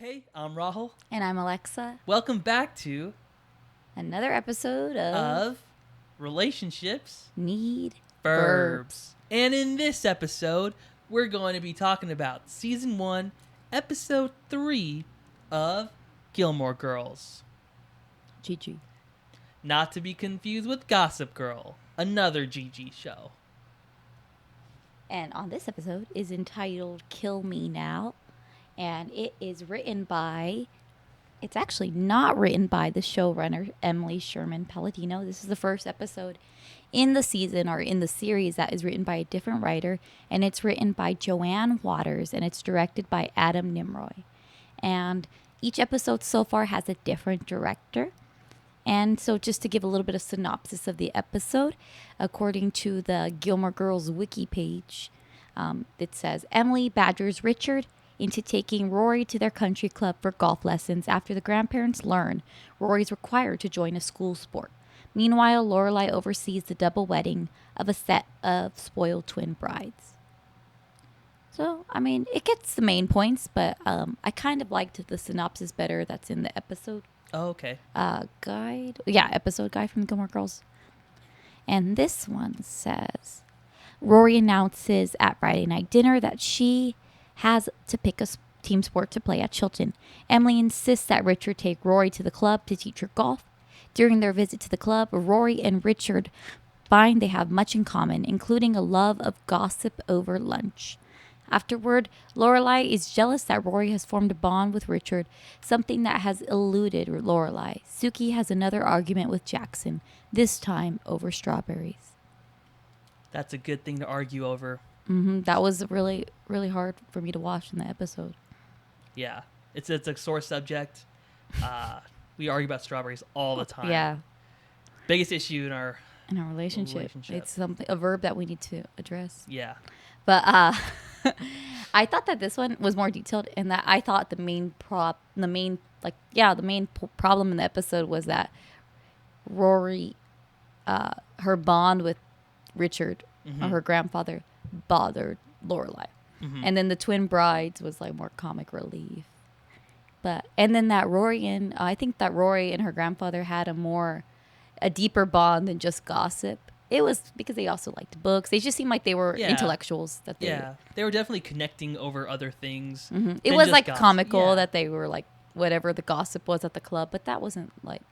Hey, I'm Rahul. And I'm Alexa. Welcome back to Another episode of Relationships Need Verbs. And in this episode, we're going to be talking about Season 1, Episode 3 of Gilmore Girls. GG. Not to be confused with Gossip Girl, another GG show. And on this episode is entitled Kill Me Now. And it is written by, it's actually not written by the showrunner, Emily Sherman Palladino. This is the first episode in the season or in the series that is written by a different writer. And it's written by Joanne Waters and it's directed by Adam Nimroy. And each episode so far has a different director. And so just to give a little bit of synopsis of the episode, according to the Gilmore Girls wiki page, it says, Emily badgers Richard into taking Rory to their country club for golf lessons after the grandparents learn Rory's required to join a school sport. Meanwhile, Lorelai oversees the double wedding of a set of spoiled twin brides. So, I mean, it gets the main points, but I kind of liked the synopsis better that's in the episode. Oh, okay. Guide. Yeah, episode guide from Gilmore Girls. And this one says, Rory announces at Friday night dinner that she has to pick a team sport to play at Chilton. Emily insists that Richard take Rory to the club to teach her golf. During their visit to the club, Rory and Richard find they have much in common, including a love of gossip over lunch. Afterward, Lorelai is jealous that Rory has formed a bond with Richard, something that has eluded Lorelai. Suki has another argument with Jackson, this time over strawberries. That's a good thing to argue over. That was really, really hard for me to watch in the episode. Yeah. It's a sore subject. We argue about strawberries all the time. Yeah. Biggest issue in our relationship. It's a verb that we need to address. Yeah. But I thought that this one was more detailed, and that I thought the main problem in the episode was that Rory, her bond with Richard, or her grandfather, bothered Lorelai, and then the twin brides was like more comic relief. And then I think that Rory and her grandfather had a deeper bond than just gossip. It was because they also liked books. They just seemed like they were intellectuals. They were definitely connecting over other things. It was like gossip. Comical that they were like whatever the gossip was at the club, but that wasn't like,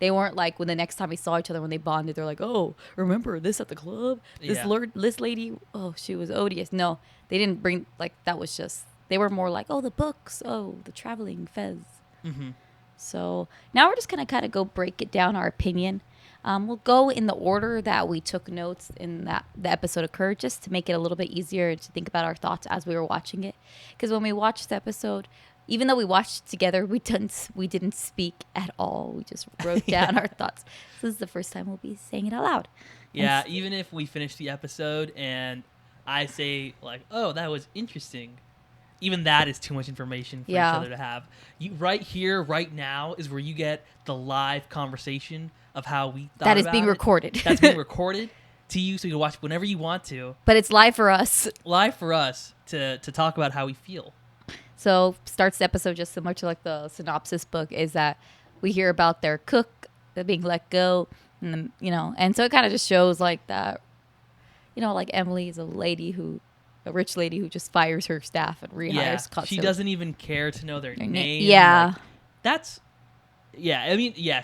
they weren't like when the next time we saw each other when they bonded, they're like, oh, remember this at the club? This lady, oh, she was odious. No, they didn't bring, like, that was just, they were more like, oh, the books, oh, the traveling fez. So now we're just going to kind of go break it down, our opinion. We'll go in the order that we took notes in that the episode occurred, just to make it a little bit easier to think about our thoughts as we were watching it. Because when we watched the episode, even though we watched it together, we didn't speak at all. We just wrote down our thoughts. So this is the first time we'll be saying it out loud. Yeah, even if we finish the episode and I say like, oh, that was interesting, even that is too much information for each other to have. You right here, right now, is where you get the live conversation of how we thought that is being recorded. That's being recorded to you, so you can watch whenever you want to. But it's live for us. Live for us to talk about how we feel. So starts the episode just similar to like the synopsis book, is that we hear about their cook being let go, and and so it kind of just shows like that, like Emily is a rich lady who just fires her staff and rehires. Yeah, she doesn't even care to know their name. Yeah, like,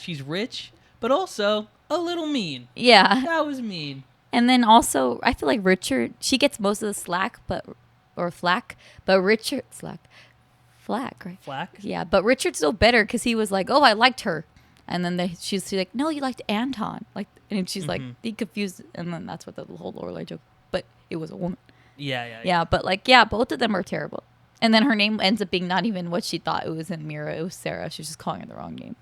she's rich, but also a little mean. Yeah, that was mean. And then also, I feel like Richard, she gets most of the flack, but Richard flack, right? Flack? Yeah, but Richard's still better because he was like, oh, I liked her. And then she's like, no, you liked Anton. Like, and she's like, he confused. And then that's what the whole Lorelai joke, but it was a woman. Yeah. But both of them are terrible. And then her name ends up being not even what she thought it was in Mira. It was Sarah. She was just calling her the wrong name.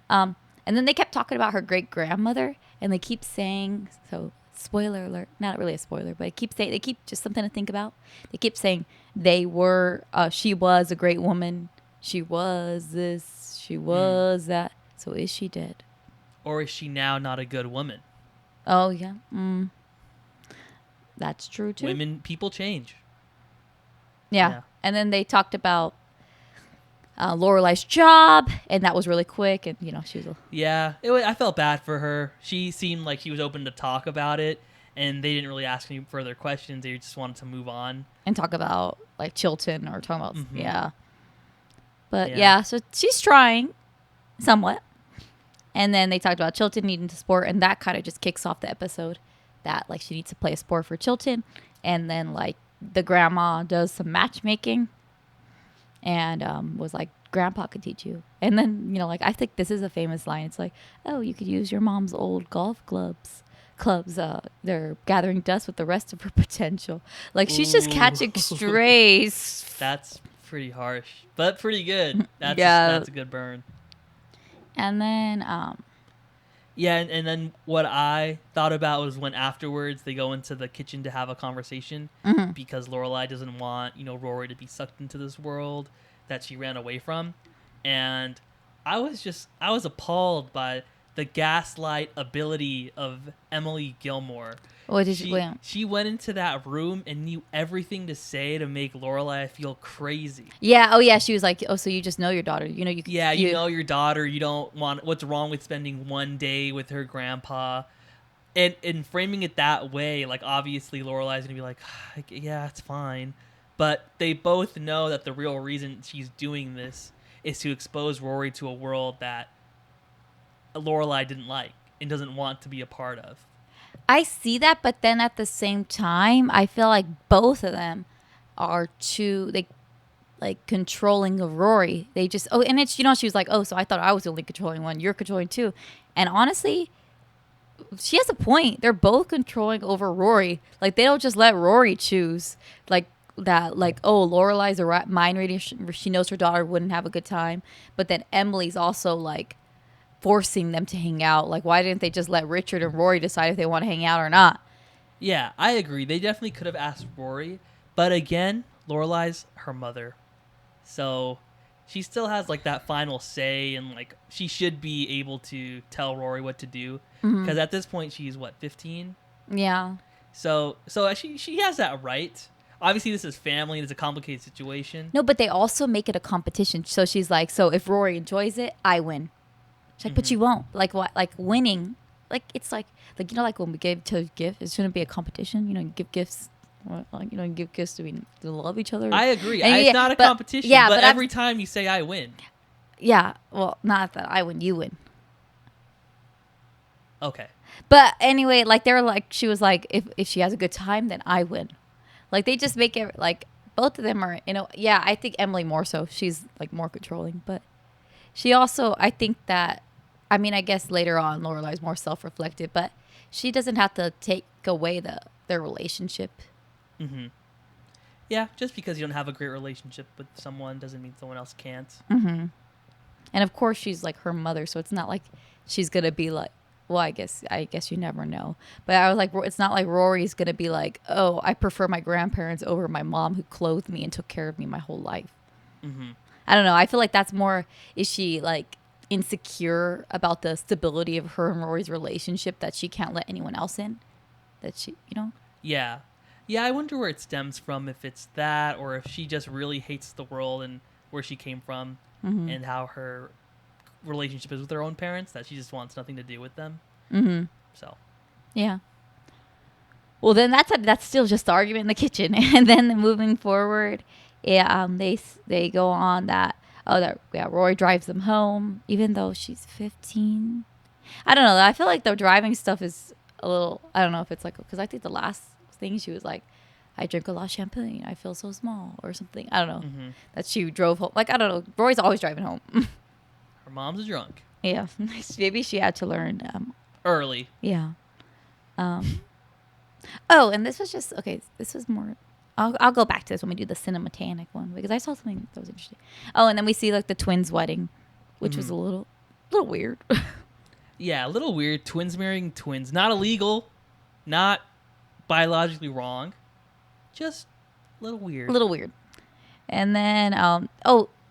And then they kept talking about her great grandmother, and they keep saying, so spoiler alert, not really a spoiler, but they keep just something to think about. They keep saying she was a great woman. She was this, she was that. So is she dead? Or is she now not a good woman? Oh, yeah. That's true, too. People change. Yeah. And then they talked about Lorelei's job, and that was really quick, and she was I felt bad for her. She seemed like she was open to talk about it, and they didn't really ask any further questions. They just wanted to move on and talk about like Chilton or talking about but so she's trying somewhat, and then they talked about Chilton needing to sport, and that kind of just kicks off the episode that like she needs to play a sport for Chilton, and then like the grandma does some matchmaking. And was like, Grandpa could teach you. And then, like, I think this is a famous line. It's like, oh, you could use your mom's old golf clubs. They're gathering dust with the rest of her potential. Like, she's just catching strays. That's pretty harsh, but pretty good. That's a good burn. And then, and then what I thought about was when afterwards they go into the kitchen to have a conversation because Lorelai doesn't want, Rory to be sucked into this world that she ran away from. And I was appalled by the gaslight ability of Emily Gilmore. She went into that room and knew everything to say to make Lorelai feel crazy. Yeah. Oh, yeah. She was like, oh, so you just know your daughter. You know your daughter. You don't want... What's wrong with spending one day with her grandpa? And framing it that way, like, obviously Lorelai's going to be like, yeah, it's fine. But they both know that the real reason she's doing this is to expose Rory to a world that Lorelai didn't like and doesn't want to be a part of. I see that, but then at the same time, I feel like both of them are too controlling of Rory. They just and it's she was like, oh, so I thought I was the only controlling one. You're controlling too, and honestly, she has a point. They're both controlling over Rory. Like they don't just let Rory choose like that. Like Lorelai's a mind reader. She knows her daughter wouldn't have a good time, but then Emily's also like forcing them to hang out. Like, why didn't they just let Richard and Rory decide if they want to hang out or not? Yeah, I agree. They definitely could have asked Rory, but again, Lorelai's her mother, so she still has like that final say, and like she should be able to tell Rory what to do because at this point she's 15. Yeah. So she has that right. Obviously, this is family and it's a complicated situation. No, but they also make it a competition. So she's like, so if Rory enjoys it, I win. She's like, but you won't. Like what? Like winning. Like it's like like when we gave to gift, it shouldn't be a competition. You give gifts. Give gifts to love each other. I agree. It's not a competition. Yeah, but every time you say I win. Yeah. Well, not that I win. You win. Okay. But anyway, like they're like, she was like, if she has a good time, then I win. Like they just make it like both of them are. Yeah, I think Emily more so. She's like more controlling, but she also, I think that. I mean, I guess later on, Lorelai's more self-reflective, but she doesn't have to take away their relationship. Mm-hmm. Yeah, just because you don't have a great relationship with someone doesn't mean someone else can't. Mm-hmm. And of course, she's like her mother, so it's not like she's gonna be like. Well, I guess you never know. But I was like, it's not like Rory's gonna be like, oh, I prefer my grandparents over my mom who clothed me and took care of me my whole life. Mm-hmm. I don't know. I feel like that's more. Is she like insecure about the stability of her and Rory's relationship that she can't let anyone else in? That she, Yeah. I wonder where it stems from. If it's that, or if she just really hates the world and where she came from, and how her relationship is with her own parents. That she just wants nothing to do with them. Mm-hmm. So. Yeah. Well, then that's still just the argument in the kitchen, and then moving forward, they go on that. Rory drives them home, even though she's 15. I don't know. I feel like the driving stuff is a little. I don't know if it's like because I think the last thing she was like, I drink a lot of champagne. I feel so small or something. I don't know. Mm-hmm. That she drove home. Like I don't know. Rory's always driving home. Her mom's a drunk. Yeah, maybe she had to learn early. Yeah. Oh, and this was just okay. This was more. I'll go back to this when we do the cinematanic one because I saw something that was interesting. Oh, and then we see like the twins' wedding, which was a little weird. Yeah, a little weird. Twins marrying twins. Not illegal. Not biologically wrong. Just a little weird. A little weird. And then,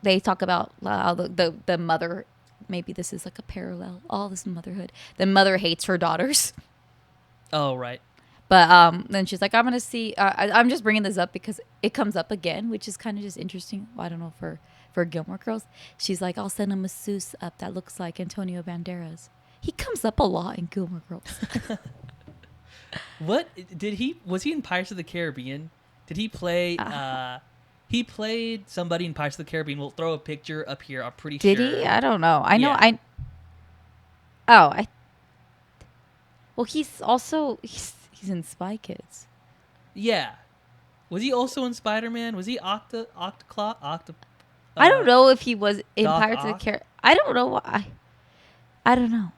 they talk about how the mother, maybe this is like a parallel. All this motherhood. The mother hates her daughters. Oh, right. But then she's like, I'm going to see. I'm just bringing this up because it comes up again, which is kind of just interesting. Well, I don't know if for Gilmore Girls. She's like, I'll send a masseuse up that looks like Antonio Banderas. He comes up a lot in Gilmore Girls. What was he in Pirates of the Caribbean? Did he play he played somebody in Pirates of the Caribbean. We'll throw a picture up here. I'm pretty sure. Did he? I don't know. I know well, he's also he's in Spy Kids. Yeah. Was he also in Spider-Man? Was he Octoclaw? I don't know if he was in Doc Pirates of the Caribbean. I don't know why. I don't know.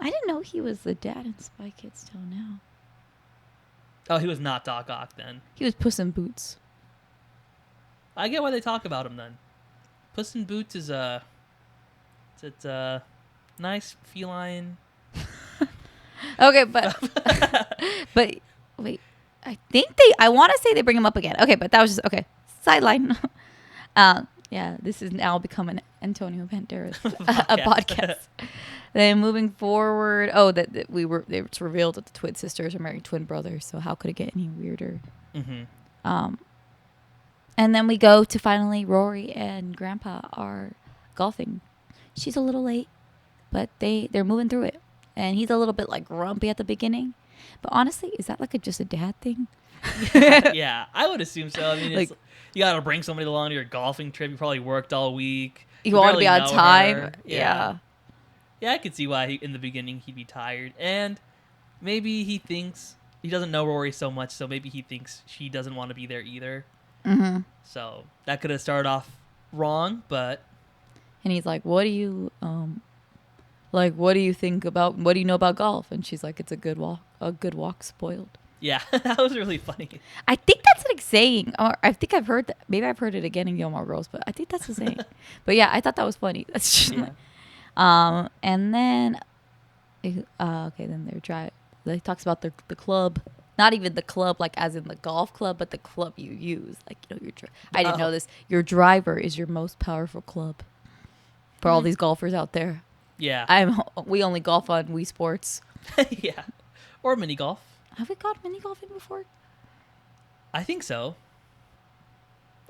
I didn't know he was the dad in Spy Kids till now. Oh, he was not Doc Ock then. He was Puss in Boots. I get why they talk about him then. Puss in Boots is it's a nice feline. Okay, but but wait, I want to say they bring him up again. Okay, but that was just okay. Sideline. Yeah, this has now become an Antonio Banderas a podcast. Then moving forward, it's revealed that the twin sisters are marrying twin brothers. So how could it get any weirder? Mm-hmm. And then we go to finally Rory and Grandpa are golfing. She's a little late, but they're moving through it. And he's a little bit like grumpy at the beginning. But honestly, is that like just a dad thing? Yeah, I would assume so. I mean, it's, you got to bring somebody along to your golfing trip. You probably worked all week. You want to be on time. Yeah. Yeah, I could see why in the beginning he'd be tired. And maybe he thinks he doesn't know Rory so much, so maybe he thinks she doesn't want to be there either. Mm-hmm. So that could have started off wrong, but... And he's like, what do you think about, what do you know about golf? And she's like, it's a good walk spoiled. Yeah, that was really funny. I think that's a saying, or I think I've heard that. Maybe I've heard it again in Gilmore Girls, but I think that's a saying. But yeah, I thought that was funny. That's just and then, then they're driving. They talks about the club, not even the club like as in the golf club, but the club you use. Like I didn't know this. Your driver is your most powerful club. For all these golfers out there. Yeah. We only golf on Wii Sports. Yeah, or mini golf. Have we got mini golfing before? I think so.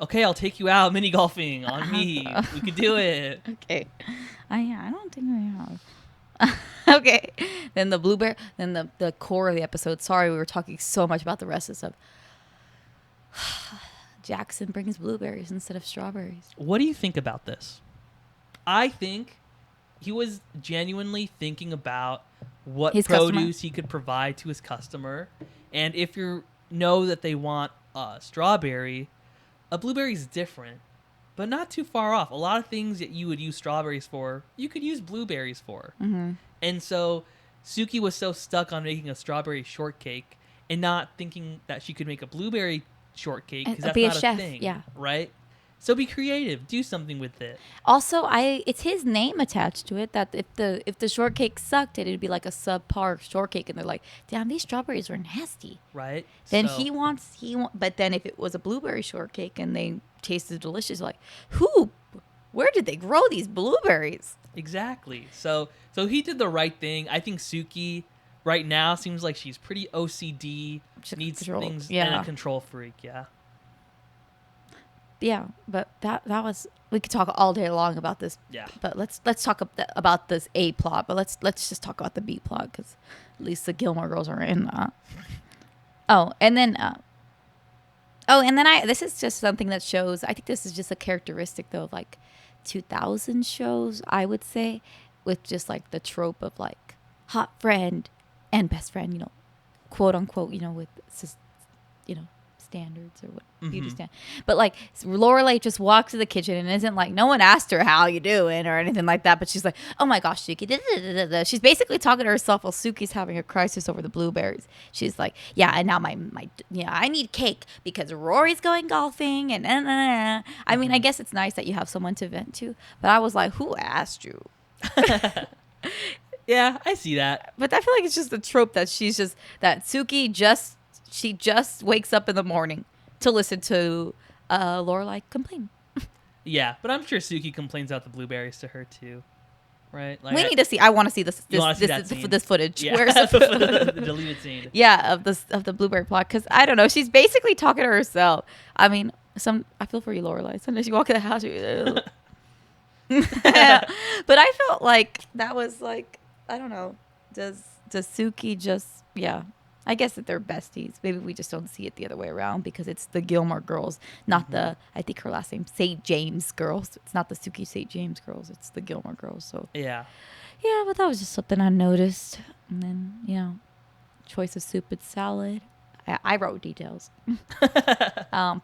Okay, I'll take you out mini golfing on me. We could do it. Okay. I don't think we have. Okay. Then the blueberry. Then the core of the episode. Sorry, we were talking so much about the rest of stuff. Jackson brings blueberries instead of strawberries. What do you think about this? I think he was genuinely thinking about what his produce customer. He could provide to his customer. And if you know that they want a strawberry, a blueberry is different, but not too far off. A lot of things that you would use strawberries for, you could use blueberries for. Mm-hmm. And so Suki was so stuck on making a strawberry shortcake and not thinking that she could make a blueberry shortcake because that's not a chef, thing, yeah. Right? So be creative. Do something with it. Also, it's his name attached to it. That if the shortcake sucked, it'd be like a subpar shortcake, and they're like, "Damn, these strawberries were nasty." Right. Then but then if it was a blueberry shortcake and they tasted delicious, like, where did they grow these blueberries? Exactly. So he did the right thing. I think Suki right now seems like she's pretty OCD. She needs things and a control freak. Yeah. Yeah, but that was, we could talk all day long about this. Yeah. But let's talk about this A plot, but let's just talk about the B plot because at least the Gilmore Girls are in that. This is just something that shows, I think this is just a characteristic though of like 2000 shows, I would say, with just like the trope of like hot friend and best friend, quote unquote, with standards or what beauty stand. But like Lorelai just walks to the kitchen and isn't like, no one asked her how you doing or anything like that, but she's like, oh my gosh, Suki, she's basically talking to herself while Suki's having a crisis over the blueberries. She's like, yeah, and now my I need cake because Rory's going golfing and I mean, I guess it's nice that you have someone to vent to, but I was like, who asked you? Yeah, I see that. But I feel like it's just a trope that Suki just wakes up in the morning to listen to Lorelai complain. Yeah, but I'm sure Suki complains about the blueberries to her too, right? Like we need to see. I want to see this footage. Yeah. Where's the deleted scene? Yeah, of the blueberry plot, because I don't know. She's basically talking to herself. I mean, I feel for you, Lorelai. Sometimes you walk in the house, but I felt like that was like, I don't know. Does Suki just, yeah. I guess that they're besties. Maybe we just don't see it the other way around because it's the Gilmore Girls, not the, I think her last name, St. James Girls. It's not the Suki St. James Girls. It's the Gilmore Girls. So yeah. Yeah, but that was just something I noticed. And then, choice of soup and salad. I wrote details.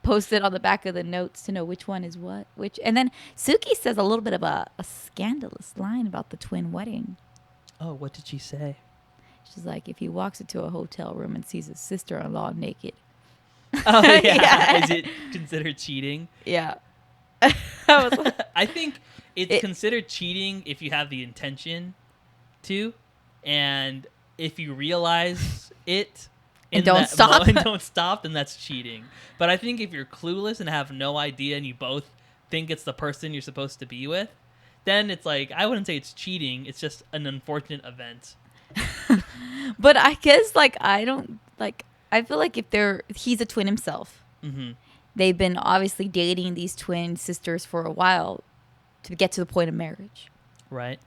Posted on the back of the notes to know which one is what. And then Suki says a little bit of a scandalous line about the twin wedding. Oh, what did she say? She's like, if he walks into a hotel room and sees his sister-in-law naked. Oh, yeah. Is it considered cheating? Yeah. I was like, I think it's considered cheating if you have the intention to, and if you realize it and don't stop, then that's cheating. But I think if you're clueless and have no idea and you both think it's the person you're supposed to be with, then it's like, I wouldn't say it's cheating. It's just an unfortunate event. But I guess, like, I feel like he's a twin himself. Mm-hmm. They've been obviously dating these twin sisters for a while to get to the point of marriage. Right.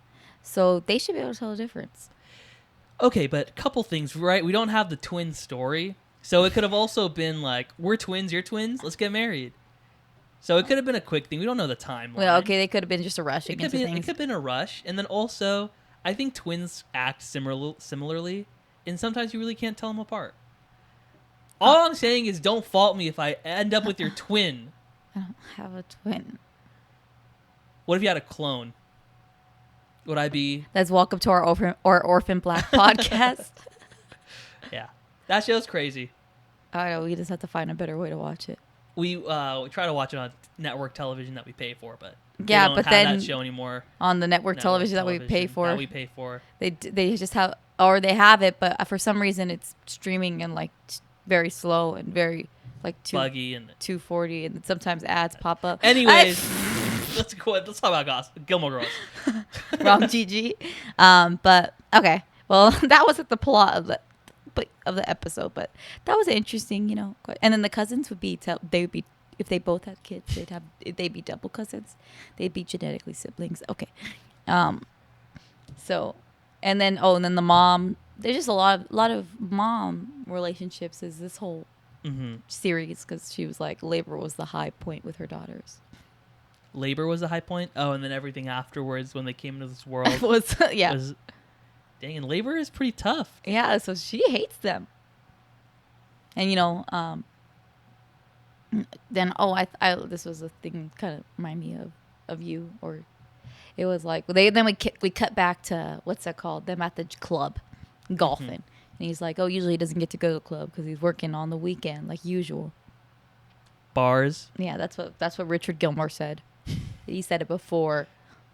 So they should be able to tell the difference. Okay, but a couple things, right? We don't have the twin story. So it could have also been like, we're twins, you're twins, let's get married. So it could have been a quick thing. We don't know the timeline. Well, okay, they could have been just a rush into things. It could have been a rush. And then also, I think twins act similarly, and sometimes you really can't tell them apart. All I'm saying is don't fault me if I end up with your twin. I don't have a twin. What if you had a clone? Would I be... Let's welcome to our Orphan Black podcast. Yeah. That show's crazy. I know. We just have to find a better way to watch it. We try to watch it on network television that we pay for, but yeah, they don't but have then that show anymore. On the network television that we pay for, they just have, or they have it, but for some reason it's streaming and like very slow and very like buggy and 240, and sometimes ads pop up. Anyways, let's talk about Gilmore Girls. Wrong GG. But okay, well that wasn't the plot of the episode, but that was interesting, And then the cousins would be if they both had kids, they'd be double cousins. They'd be genetically siblings. Okay. So, and then the mom. There's just a lot of mom relationships is this whole series, because she was like, labor was the high point with her daughters. Labor was the high point. Oh, and then everything afterwards when they came into this world was dang, and labor is pretty tough. Yeah, so she hates them. And then I this was a thing kind of remind me of you, or it was like we cut back to what's that called? Them at the club golfing, and he's like, oh, usually he doesn't get to go to the club because he's working on the weekend like usual. Bars. Yeah, that's what Richard Gilmore said. He said it before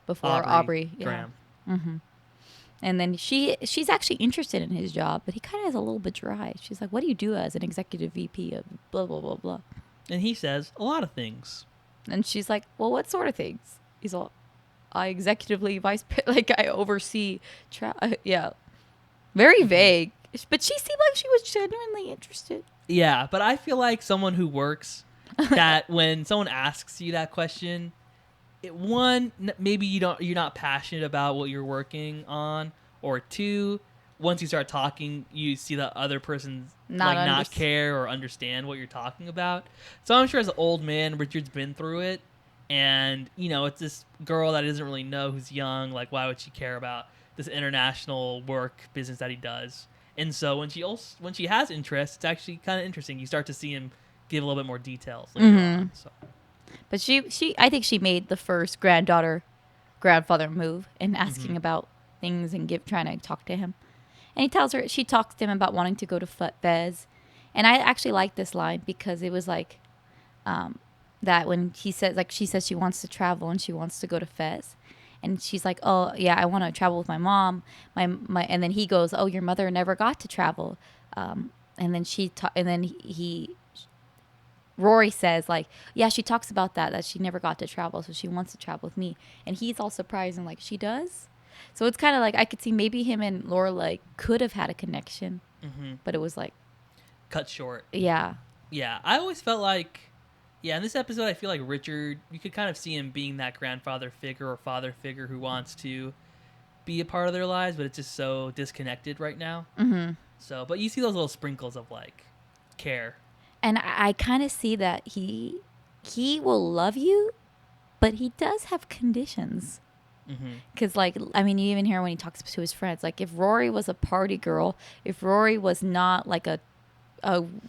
Aubrey Graham. Yeah. Mm-hmm. And then she's actually interested in his job, but he kind of is a little bit dry. She's like, what do you do as an executive VP of blah, blah, blah, blah? And he says a lot of things. And she's like, well, what sort of things? He's all, I I oversee, yeah. Very vague. But she seemed like she was genuinely interested. Yeah, but I feel like someone who works, that when someone asks you that question, maybe you're not passionate about what you're working on, or two, once you start talking, you see the other person not care or understand what you're talking about. So I'm sure as an old man, Richard's been through it, and it's this girl that doesn't really know, who's young. Like, why would she care about this international work business that he does? And so when she has interest, it's actually kind of interesting. You start to see him give a little bit more details later on. So. But I think she made the first grandfather move in asking about things and trying to talk to him. And she talks to him about wanting to go to Fez. And I actually like this line because it was like that when she says she wants to travel and she wants to go to Fez. And she's like, oh, yeah, I want to travel with my mom. And then he goes, oh, your mother never got to travel. And then Rory says, like, yeah, she talks about that she never got to travel, so she wants to travel with me. And he's all surprised and like, she does? So it's kind of like I could see maybe him and Laura could have had a connection, but it was like cut short. Yeah. Yeah, I always felt like, Yeah, in this episode, I feel like Richard, you could kind of see him being that grandfather figure or father figure who wants to be a part of their lives, but it's just so disconnected right now. Mm-hmm. So, but you see those little sprinkles of like care. And I kind of see that he will love you, but he does have conditions. Because, like, I mean, you even hear when he talks to his friends, like, if Rory was a party girl, if Rory was not like a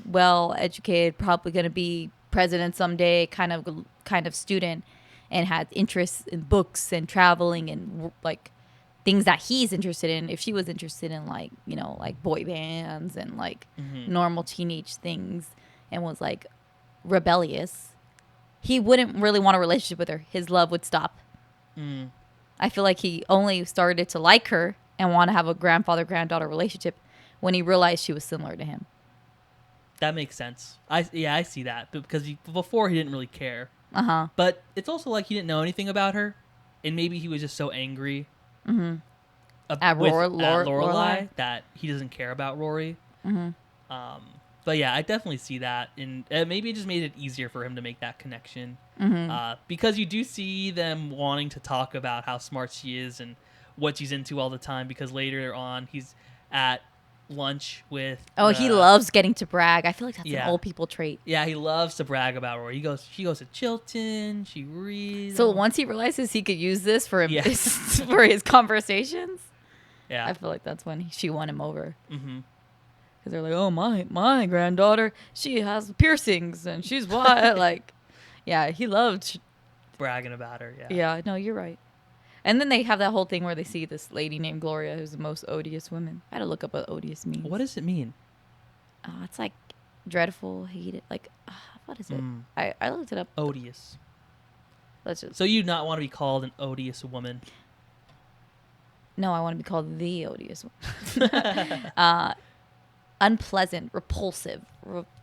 well-educated, probably going to be president someday kind of student, and had interests in books and traveling and like things that he's interested in, if she was interested in like, you know, like boy bands and like normal teenage things and was like rebellious, he wouldn't really want a relationship with her. His love would stop. I feel like he only started to like her and want to have a grandfather-granddaughter relationship when he realized she was similar to him. That makes sense. I see that because before he didn't really care. But it's also like he didn't know anything about her, and maybe he was just so angry At Lorelai that he doesn't care about Rory. But yeah, I definitely see that, and maybe it just made it easier for him to make that connection. Because you do see them wanting to talk about how smart she is and what she's into all the time. Because later on, he's at lunch with. He loves getting to brag. I feel like that's an old people trait. Yeah, he loves to brag about Rory. She goes to Chilton. She reads. So once he realizes he could use this for for his conversations, I feel like that's when she won him over. Because they're like, oh, my granddaughter, she has piercings and she's what? Like, yeah, he loved bragging about her. Yeah, no, you're right. And then they have that whole thing where they see this lady named Gloria who's the most odious woman. I had to look up what odious means. What does it mean? It's like dreadful, hated. Like, what is it? I looked it up. Odious. Let's just. So you do not want to be called an odious woman? No, I want to be called the odious woman. Unpleasant, repulsive.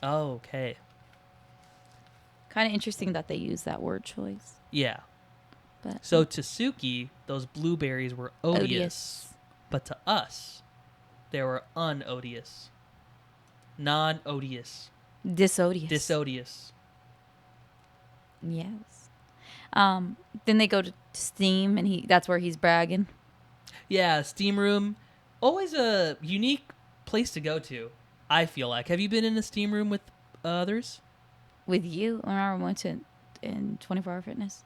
Okay. Kind of interesting that they use that word choice. Yeah. But, so to Suki, those blueberries were odious. But to us, they were unodious. Non-odious. Disodious. Yes. Then they go to Steam, and that's where he's bragging. Yeah, Steam room. Always a unique place to go to, I feel like. Have you been in a Steam room with others? With you? I remember we went to in 24 Hour Fitness.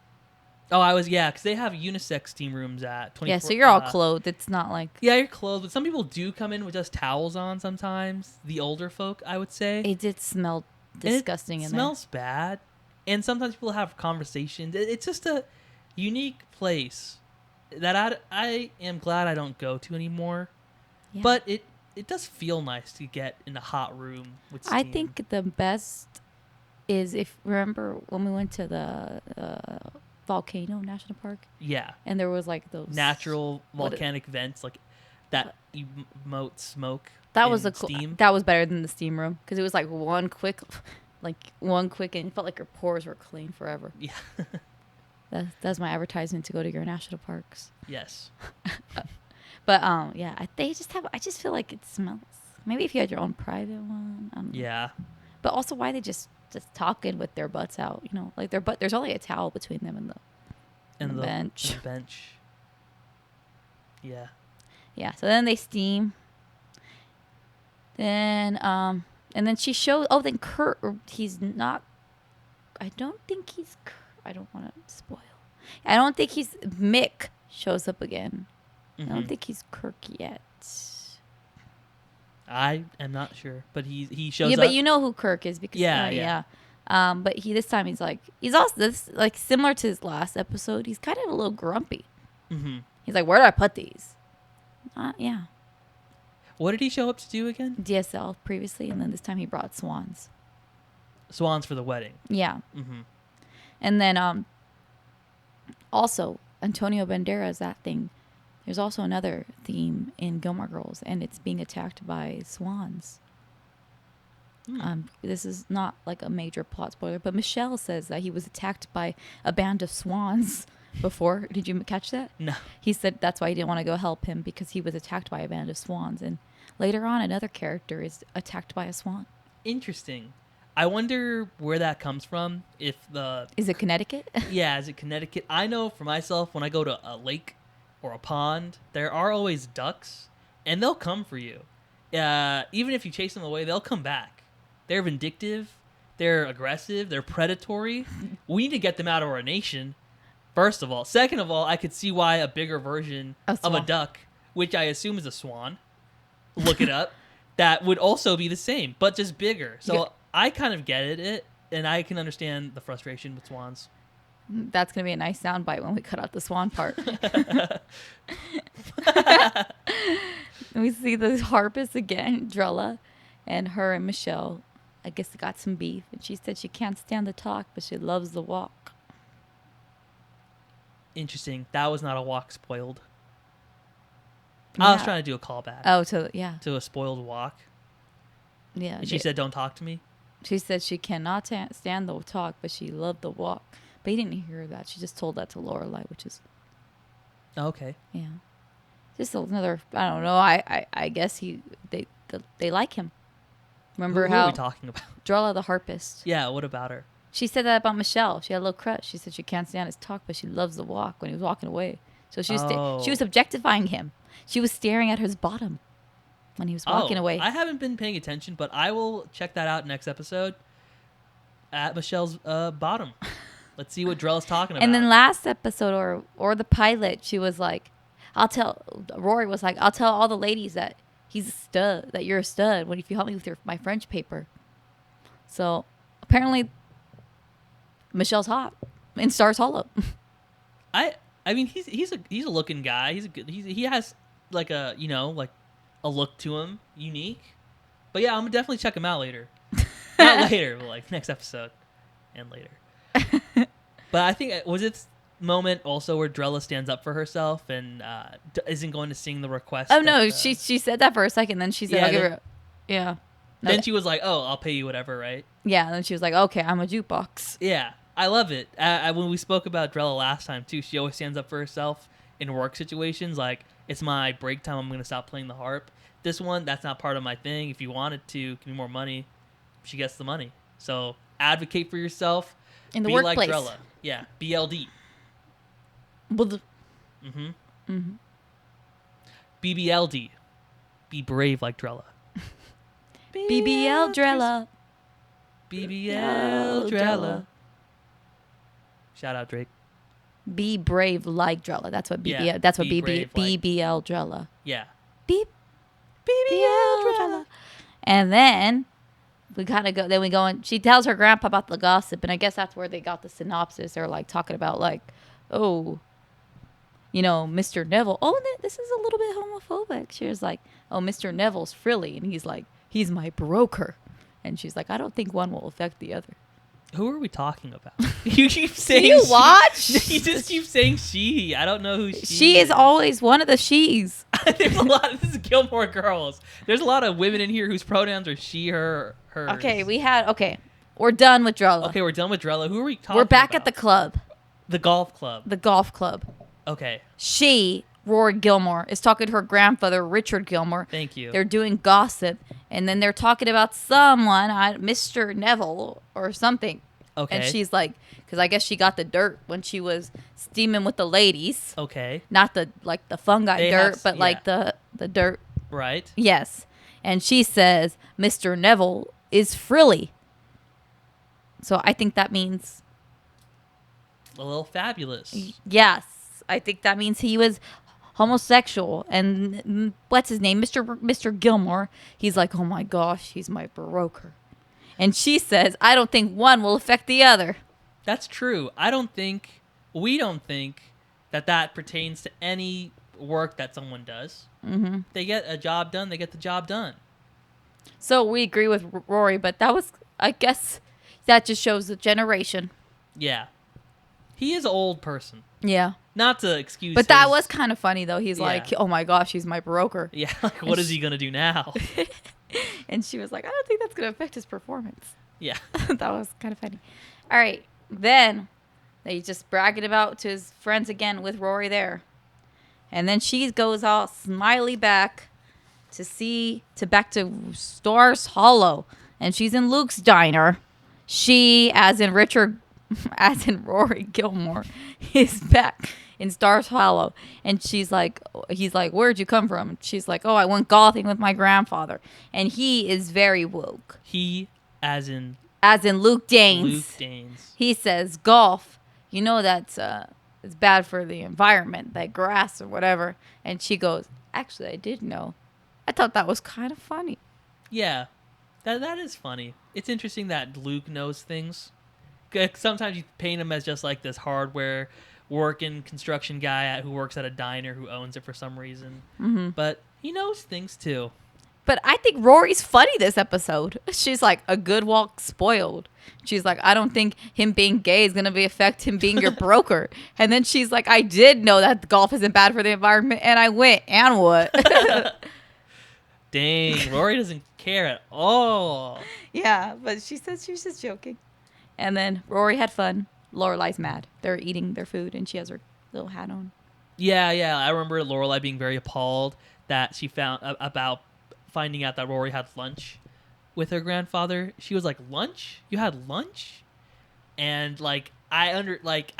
Oh, I was, because they have unisex Steam rooms at 24. Yeah, so you're all clothed. It's not like... Yeah, you're clothed, but some people do come in with just towels on sometimes. The older folk, I would say. It did smell disgusting in there. It smells bad. And sometimes people have conversations. It's just a unique place that I am glad I don't go to anymore. Yeah. But it does feel nice to get in a hot room with Steam. I think the best is remember when we went to the Volcano National Park? Yeah. And there was like those natural volcanic vents like that emote smoke. That was steam. That was better than the steam room because it was like one quick and it felt like your pores were clean forever. Yeah. That's my advertisement to go to your national parks. Yes. But they just have. I just feel like it smells. Maybe if you had your own private one. I don't know. Yeah. But also, why they just talking with their butts out? You know, like there's only a towel between them and the bench. The bench. Yeah. Yeah. So then they steam. Then and then she shows. Oh, then Kurt. He's not. I don't think he's. I don't want to spoil. I don't think he's. Mick shows up again. I don't think he's Kirk yet. I am not sure, but he shows up. Yeah, but you know who Kirk is because yeah. But this time he's also this like similar to his last episode. He's kind of a little grumpy. He's like, where do I put these? Yeah. What did he show up to do again? DSL previously, and then this time he brought swans. Swans for the wedding. Yeah. And then also Antonio Banderas, that thing. There's also another theme in Gilmore Girls, and it's being attacked by swans. This is not like a major plot spoiler, but Michelle says that he was attacked by a band of swans before. Did you catch that? No. He said that's why he didn't want to go help him because he was attacked by a band of swans. And later on, another character is attacked by a swan. Interesting. I wonder where that comes from. Is it Connecticut? Yeah, is it Connecticut? I know for myself, when I go to a lake or a pond, there are always ducks, and they'll come for you. Even if you chase them away, they'll come back. They're vindictive. They're aggressive. They're predatory. We need to get them out of our nation, first of all. Second of all, I could see why a bigger version of a duck, which I assume is a swan, look it up, that would also be the same, but just bigger. So... Yeah. I kind of get it, and I can understand the frustration with swans. That's going to be a nice soundbite when we cut out the swan part. We see the harpist again, Drella, and her and Michelle, I guess they got some beef. And she said she can't stand the talk, but she loves the walk. Interesting. That was not a walk spoiled. Yeah. I was trying to do a callback. Oh, to a spoiled walk. Yeah. And she said, don't talk to me. She said she cannot stand the talk, but she loved the walk. But he didn't hear that. She just told that to Lorelai, which is... Okay. Yeah. Just another... I don't know. I guess they like him. Remember who how... are we talking about? Drella the harpist. Yeah, what about her? She said that about Michelle. She had a little crush. She said she can't stand his talk, but she loves the walk when he was walking away. So she was objectifying him. She was staring at his bottom when he was walking away. I haven't been paying attention, but I will check that out next episode at Michelle's bottom. Let's see what Drella's talking about. And then last episode or the pilot, she was like, Rory was like, I'll tell all the ladies that he's a stud, that you're a stud if you help me with my French paper. So apparently Michelle's hot in Stars Hollow. I mean he's a looking guy. He has like a a look to him, unique. But yeah, I'm gonna definitely check him out later. Not later, but like next episode and later. But I think was it moment also where Drella stands up for herself and isn't going to sing the request. Oh no, she said that for a second, then she said, "I'll give her." Yeah. No, then she was like, "Oh, I'll pay you whatever," right? Yeah. And then she was like, "Okay, I'm a jukebox." Yeah, I love it. When we spoke about Drella last time too, she always stands up for herself in work situations. Like, it's my break time. I'm going to stop playing the harp. This one, that's not part of my thing. If you wanted to give me more money, she gets the money. So advocate for yourself. In the workplace. Be like Drella. Yeah, BLD. BBLD. Be brave like Drella. BBL Drella. BBL Drella. Shout out Drake. Be brave like Drella. That's what BBL. Yeah, that's what BBL Drella. Yeah. BBL Drella. And then we kind of go. Then we go and she tells her grandpa about the gossip, and I guess that's where they got the synopsis. They're like talking about like, oh, Mr. Neville. Oh, this is a little bit homophobic. She was like, oh, Mr. Neville's frilly, and he's like, he's my broker, and she's like, I don't think one will affect the other. Who are we talking about? You keep saying you watch? You just keep saying she. I don't know who she is. She is always one of the she's. There's a lot. This is Gilmore Girls. There's a lot of women in here whose pronouns are she, her, hers. Okay, we're done with Drella. Okay, we're done with Drella. Who are we talking about? We're back at the club. The golf club. The golf club. Okay. She, Rory Gilmore, is talking to her grandfather, Richard Gilmore. Thank you. They're doing gossip, and then they're talking about someone, Mr. Neville or something. Okay. And she's like, because I guess she got the dirt when she was steaming with the ladies. Okay. Not the fungi dirt, but like the dirt. Right. Yes. And she says Mr. Neville is frilly. So I think that means a little fabulous. Yes. I think that means he was homosexual. And what's his name? Mr. Gilmore. He's like, oh my gosh, he's my broker. And she says, I don't think one will affect the other. That's true. We don't think that pertains to any work that someone does. Mm-hmm. They get a job done, they get the job done. So we agree with Rory, but I guess that just shows the generation. Yeah. He is an old person. Yeah. Not to excuse But that was kind of funny, though. He's like, oh my gosh, he's my broker. Yeah, like, what is he going to do now? And she was like, I don't think that's going to affect his performance. Yeah. That was kind of funny. All right. Then they just bragging about to his friends again with Rory there. And then she goes all smiley back back to Stars Hollow. And she's in Luke's diner. she, as in Richard, as in Rory Gilmore, is back in Stars Hollow. And he's like, where'd you come from? She's like, oh, I went golfing with my grandfather. And he is very woke. He, as in Luke Danes. Luke Danes. He says, golf, that's it's bad for the environment, that grass or whatever. And she goes, actually, I did know. I thought that was kind of funny. Yeah, that is funny. It's interesting that Luke knows things. Sometimes you paint him as just like this hardware working construction guy who works at a diner who owns it for some reason. Mm-hmm. But he knows things too. But I think Rory's funny this episode. She's like, a good walk spoiled. She's like, I don't think him being gay is going to affect him being your broker. And then she's like, I did know that golf isn't bad for the environment. And I went, and what? Dang, Rory doesn't care at all. Yeah, but she says she was just joking. And then Rory had fun. Lorelai's mad. They're eating their food, and she has her little hat on. Yeah. I remember Lorelai being very appalled that she found about finding out that Rory had lunch with her grandfather. She was like, lunch? You had lunch? And like I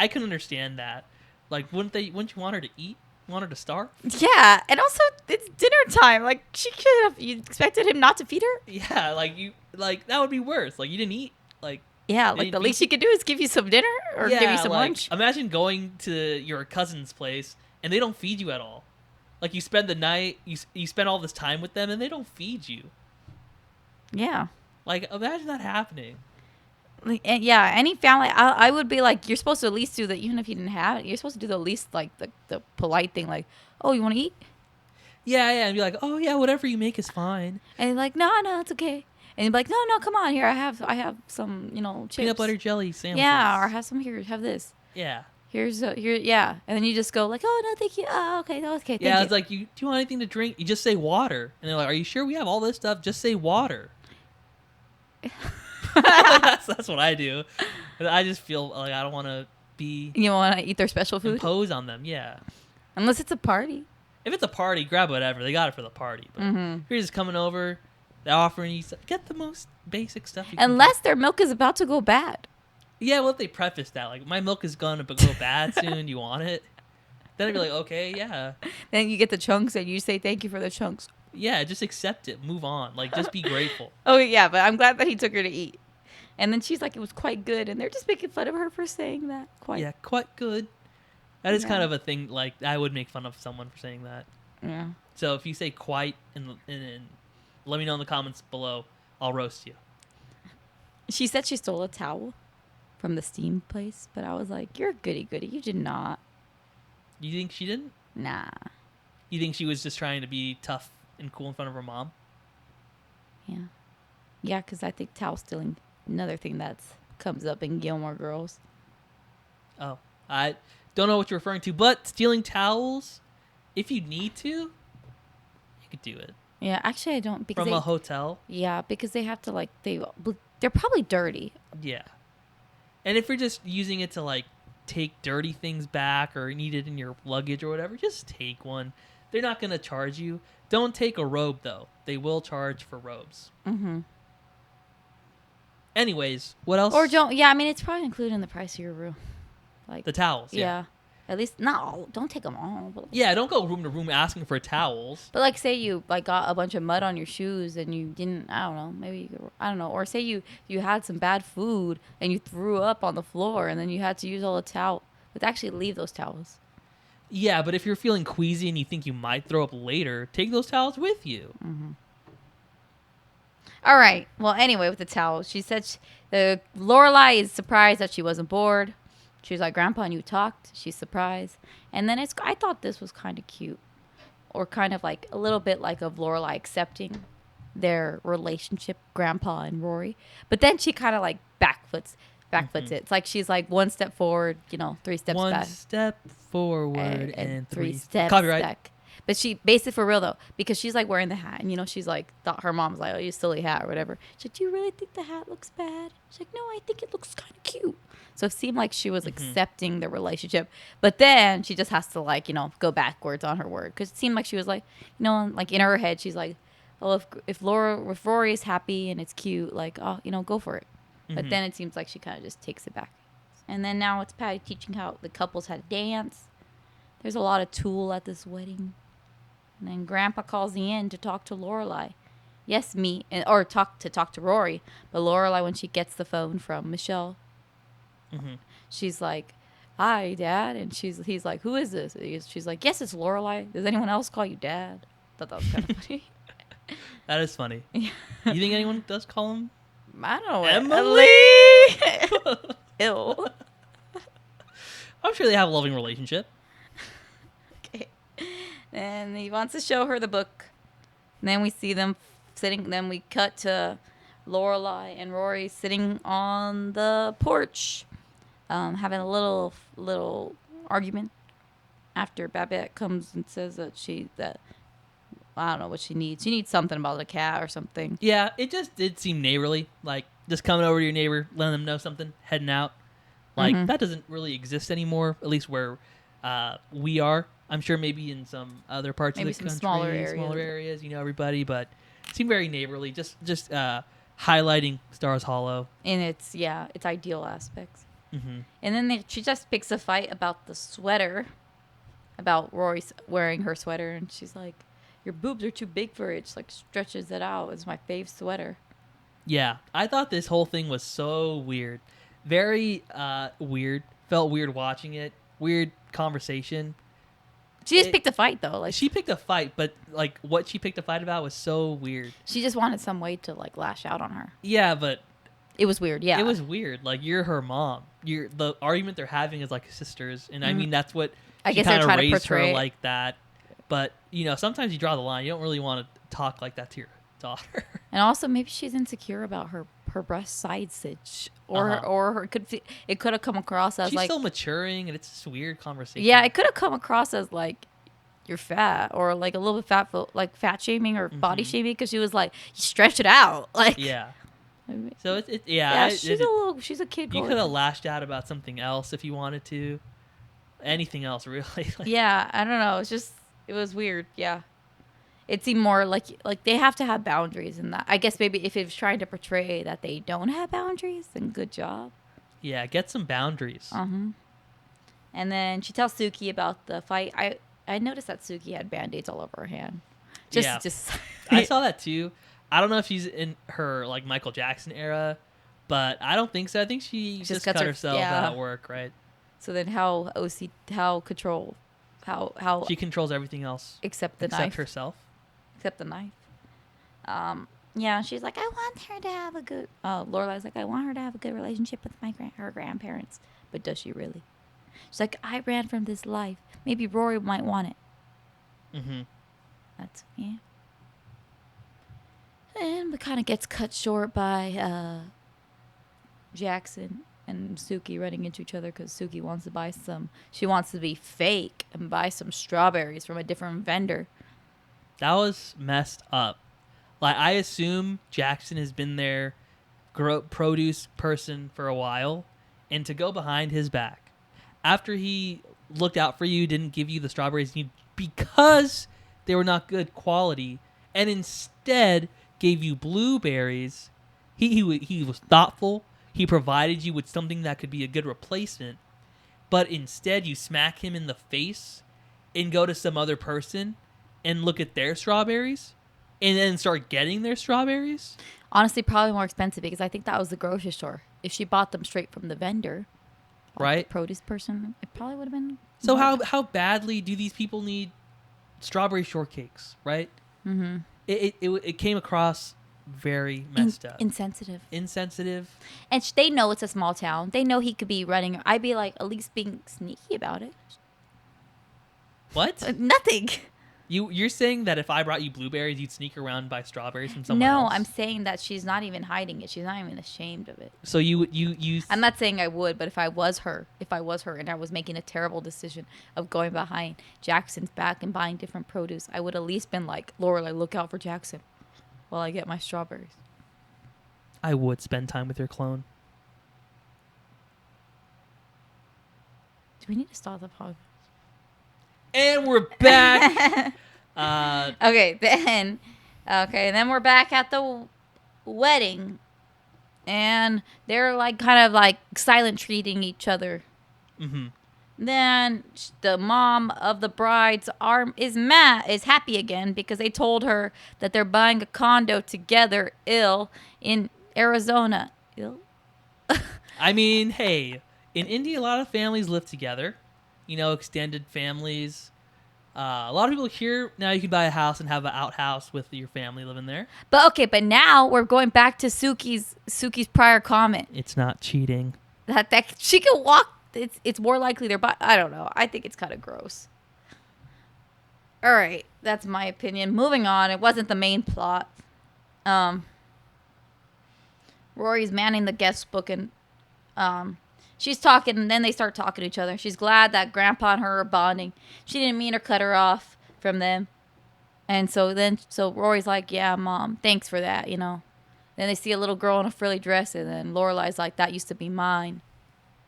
couldn't understand that. Like wouldn't you want her to eat? Want her to starve? Yeah, and also it's dinner time. Like she could have. You expected him not to feed her? Yeah, that would be worse. Like you didn't eat. Like yeah, like the least she could do is give you some dinner or give you some lunch. Imagine going to your cousin's place and they don't feed you at all. Like you spend the night, you spend all this time with them and they don't feed you. Yeah. Like imagine that happening. Like, yeah, any family, I would be like, you're supposed to at least do that, even if you didn't have it. You're supposed to do the least, like, the polite thing, like, oh, you want to eat? Yeah, and be like, oh, yeah, whatever you make is fine. And you're like, no, it's okay. And you're like, no, come on, here, I have some, chips. Peanut butter jelly sandwiches. Yeah, or I have some here, have this. Yeah. Yeah. And then you just go like, oh, no, thank you. Oh, okay, thank you. Yeah, it's like, do you want anything to drink? You just say water. And they're like, are you sure we have all this stuff? Just say water. That's what I do. I just feel like I don't want to be. You want to eat their special food? Impose on them, yeah. Unless it's a party. If it's a party, grab whatever. They got it for the party. But if you're just coming over, they're offering you stuff. Get the most basic stuff you can. Unless their milk is about to go bad. Yeah, well, if they preface that, like, my milk is going to go bad soon. You want it? Then I'd be like, okay, yeah. Then you get the chunks and you say thank you for the chunks. Yeah, just accept it. Move on. Like, just be grateful. Oh, yeah, but I'm glad that he took her to eat. And then she's like, it was quite good. And they're just making fun of her for saying that. Yeah, quite good. That is kind of a thing. Like, I would make fun of someone for saying that. Yeah. So if you say quite, and let me know in the comments below, I'll roast you. She said she stole a towel from the steam place. But I was like, you're a goody-goody. You did not. You think she didn't? Nah. You think she was just trying to be tough and cool in front of her mom? Yeah. Yeah, because I think towel stealing, another thing that comes up in Gilmore Girls. Oh, I don't know what you're referring to, but stealing towels, if you need to, you could do it. Yeah, actually I don't. Because from a hotel? Yeah, because they have to, like, they're probably dirty. Yeah. And if you're just using it to, like, take dirty things back or need it in your luggage or whatever, just take one. They're not going to charge you. Don't take a robe, though. They will charge for robes. Mm-hmm. Anyways, what else? Or don't. Yeah, I mean, it's probably included in the price of your room. Like the towels. Yeah. At least not all. Don't take them all. But yeah, don't go room to room asking for towels. But like, say you like got a bunch of mud on your shoes and you didn't. I don't know. Maybe I don't know. Or say you had some bad food and you threw up on the floor and then you had to use all the towel. But actually, leave those towels. Yeah, but if you're feeling queasy and you think you might throw up later, take those towels with you. Mm-hmm. All right. Well, anyway, with the towels, she said the Lorelai is surprised that she wasn't bored. She was like, Grandpa and you talked. She's surprised. And then I thought this was kind of cute. Or kind of like a little bit like of Lorelai accepting their relationship, Grandpa and Rory. But then she kind of like backfoots it. It's like she's like 1 step forward, 3 steps back. 1 step forward and 3 steps Copyright. back. But she basically for real though, because she's like wearing the hat and she's like thought her mom's like, oh, you silly hat or whatever. She's like, do you really think the hat looks bad? She's like, no, I think it looks kind of cute. So it seemed like she was accepting the relationship, but then she just has to like go backwards on her word because it seemed like she was like like in her head she's like, oh, if Rory is happy and it's cute, like, oh, go for it. But then it seems like she kind of just takes it back. And then now it's Patty teaching how the couples how to dance. There's a lot of tulle at this wedding. And then Grandpa calls the inn to talk to Lorelai. Yes, or talk to Rory. But Lorelai, when she gets the phone from Michelle, she's like, "Hi, Dad," and he's like, "Who is this?" She's like, "Yes, it's Lorelai. Does anyone else call you Dad?" Thought that was kind of funny. That is funny. Yeah. You think anyone does call him? I don't know. Emily. Ew. I'm sure they have a loving relationship. Okay. And he wants to show her the book. And then we see them sitting. Then we cut to Lorelai and Rory sitting on the porch, having a little argument. After Babette comes and says that I don't know what she needs. She needs something about a cat or something. Yeah, it just did seem neighborly. Like, just coming over to your neighbor, letting them know something, heading out. Like, that doesn't really exist anymore, at least where we are. I'm sure maybe in some other parts of the country. Smaller areas, you know everybody. But it seemed very neighborly, just highlighting Stars Hollow. In its ideal aspects. And then she just picks a fight about the sweater, about Rory wearing her sweater. And she's like, "Your boobs are too big for it." She like stretches it out. It's my fave sweater. Yeah, I thought this whole thing was so weird. Very weird. Felt weird watching it. Weird conversation. She just picked a fight, though. Like, she picked a fight, but like what she picked a fight about was so weird. She just wanted some way to like lash out on her. Yeah, but it was weird. Yeah, it was weird. Like, you're her mom. The argument they're having is like sisters, and I mean that's what I guess they're trying to portray her like that. But you know, sometimes you draw the line. You don't really want to talk like that to your daughter. And also, maybe she's insecure about her breast size stitch, or it could have come across as she's like still maturing, and it's just a weird conversation. Yeah, it could have come across as like you're fat, or like a little bit fat shaming or body shaming, because she was like, you stretch it out, like yeah. So she's a kid. You could have lashed out about something else if you wanted to. Anything else, really? Yeah, I don't know. It was weird. Yeah. It seemed more like they have to have boundaries, and that I guess maybe if it was trying to portray that they don't have boundaries, then good job. Yeah, get some boundaries. And then she tells Suki about the fight. I noticed that Suki had Band-Aids all over her hand. Just I saw that too. I don't know if she's in her like Michael Jackson era, but I don't think so. I think she just cut herself at work, right? So then how she controls everything else except the knife. Except herself. Except the knife. Yeah, she's like, I want her to have a good... Lorelai's like, I want her to have a good relationship with her grandparents. But does she really? She's like, I ran from this life. Maybe Rory might want it. That's... Yeah. And it kind of gets cut short by Jackson and Suki running into each other because Suki wants to buy some... She wants to be fake and buy some strawberries from a different vendor. That was messed up. Like, I assume Jackson has been their produce person for a while, and to go behind his back after he looked out for you, didn't give you the strawberries you need because they were not good quality, and instead gave you blueberries. He was thoughtful. He provided you with something that could be a good replacement, but instead you smack him in the face and go to some other person and look at their strawberries and then start getting their strawberries. Honestly, probably more expensive because I think that was the grocery store. If she bought them straight from the vendor, right, the produce person, it probably would have been. So how badly do these people need strawberry shortcakes, right? It came across very messed up. Insensitive. And they know it's a small town. They know he could be running. I'd be like, at least being sneaky about it. What? Nothing. You're saying that if I brought you blueberries, you'd sneak around and buy strawberries from someone else? No, I'm saying that she's not even hiding it. She's not even ashamed of it. So you I'm not saying I would, but if I was her and I was making a terrible decision of going behind Jackson's back and buying different produce, I would at least been like, Lorelai, look out for Jackson while I get my strawberries. I would spend time with your clone. Do we need to stop the podcast? And we're back. Okay, then we're back at the wedding. and they're like kind of like silent treating each other. Mm-hmm. Then the mom of the bride's arm is happy again because they told her that they're buying a condo together in Arizona. I mean, hey, in India, a lot of families live together. Extended families. A lot of people here now you can buy a house and have an outhouse with your family living there. But now we're going back to Suki's prior comment. It's not cheating. That she can walk. It's more likely they're I don't know. I think it's kind of gross. All right, that's my opinion. Moving on. It wasn't the main plot. Rory's manning the guest book and she's talking, and then they start talking to each other. She's glad that Grandpa and her are bonding. She didn't mean to cut her off from them. And so Rory's like, yeah, Mom, thanks for that, Then they see a little girl in a frilly dress, and then Lorelai's like, that used to be mine.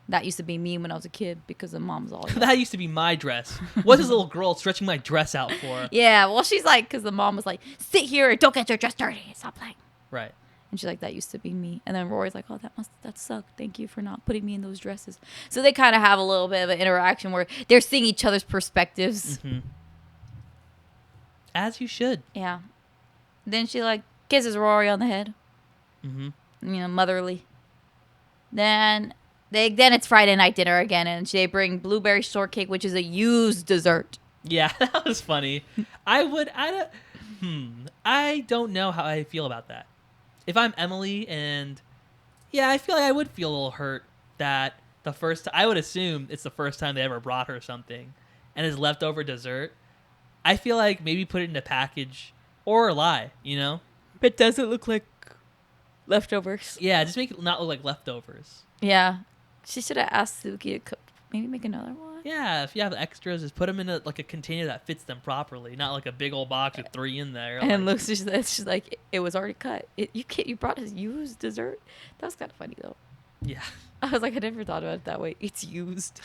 That used to be me when I was a kid because the mom's all that used to be my dress. What's this little girl stretching my dress out for? Yeah, well, she's like, because the mom was like, sit here and don't get your dress dirty. Stop playing. Right. And she's like, that used to be me. And then Rory's like, oh, that sucked. Thank you for not putting me in those dresses. So they kind of have a little bit of an interaction where they're seeing each other's perspectives. Mm-hmm. As you should. Yeah. Then she like kisses Rory on the head. Mm-hmm. Motherly. Then it's Friday night dinner again, and they bring blueberry shortcake, which is a used dessert. Yeah, that was funny. I don't know how I feel about that. If I'm Emily, and I feel like I would feel a little hurt that I would assume it's the first time they ever brought her something, and it's leftover dessert. I feel like maybe put it in a package or lie, It doesn't look like leftovers. Yeah, just make it not look like leftovers. Yeah. She should have asked Suki to cook. Maybe make another one. Yeah, if you have extras, just put them in a container that fits them properly, not like a big old box with 3 in there. And looks, she's like, it was already cut. You brought us used dessert. That was kind of funny though. Yeah. I was like, I never thought about it that way. It's used.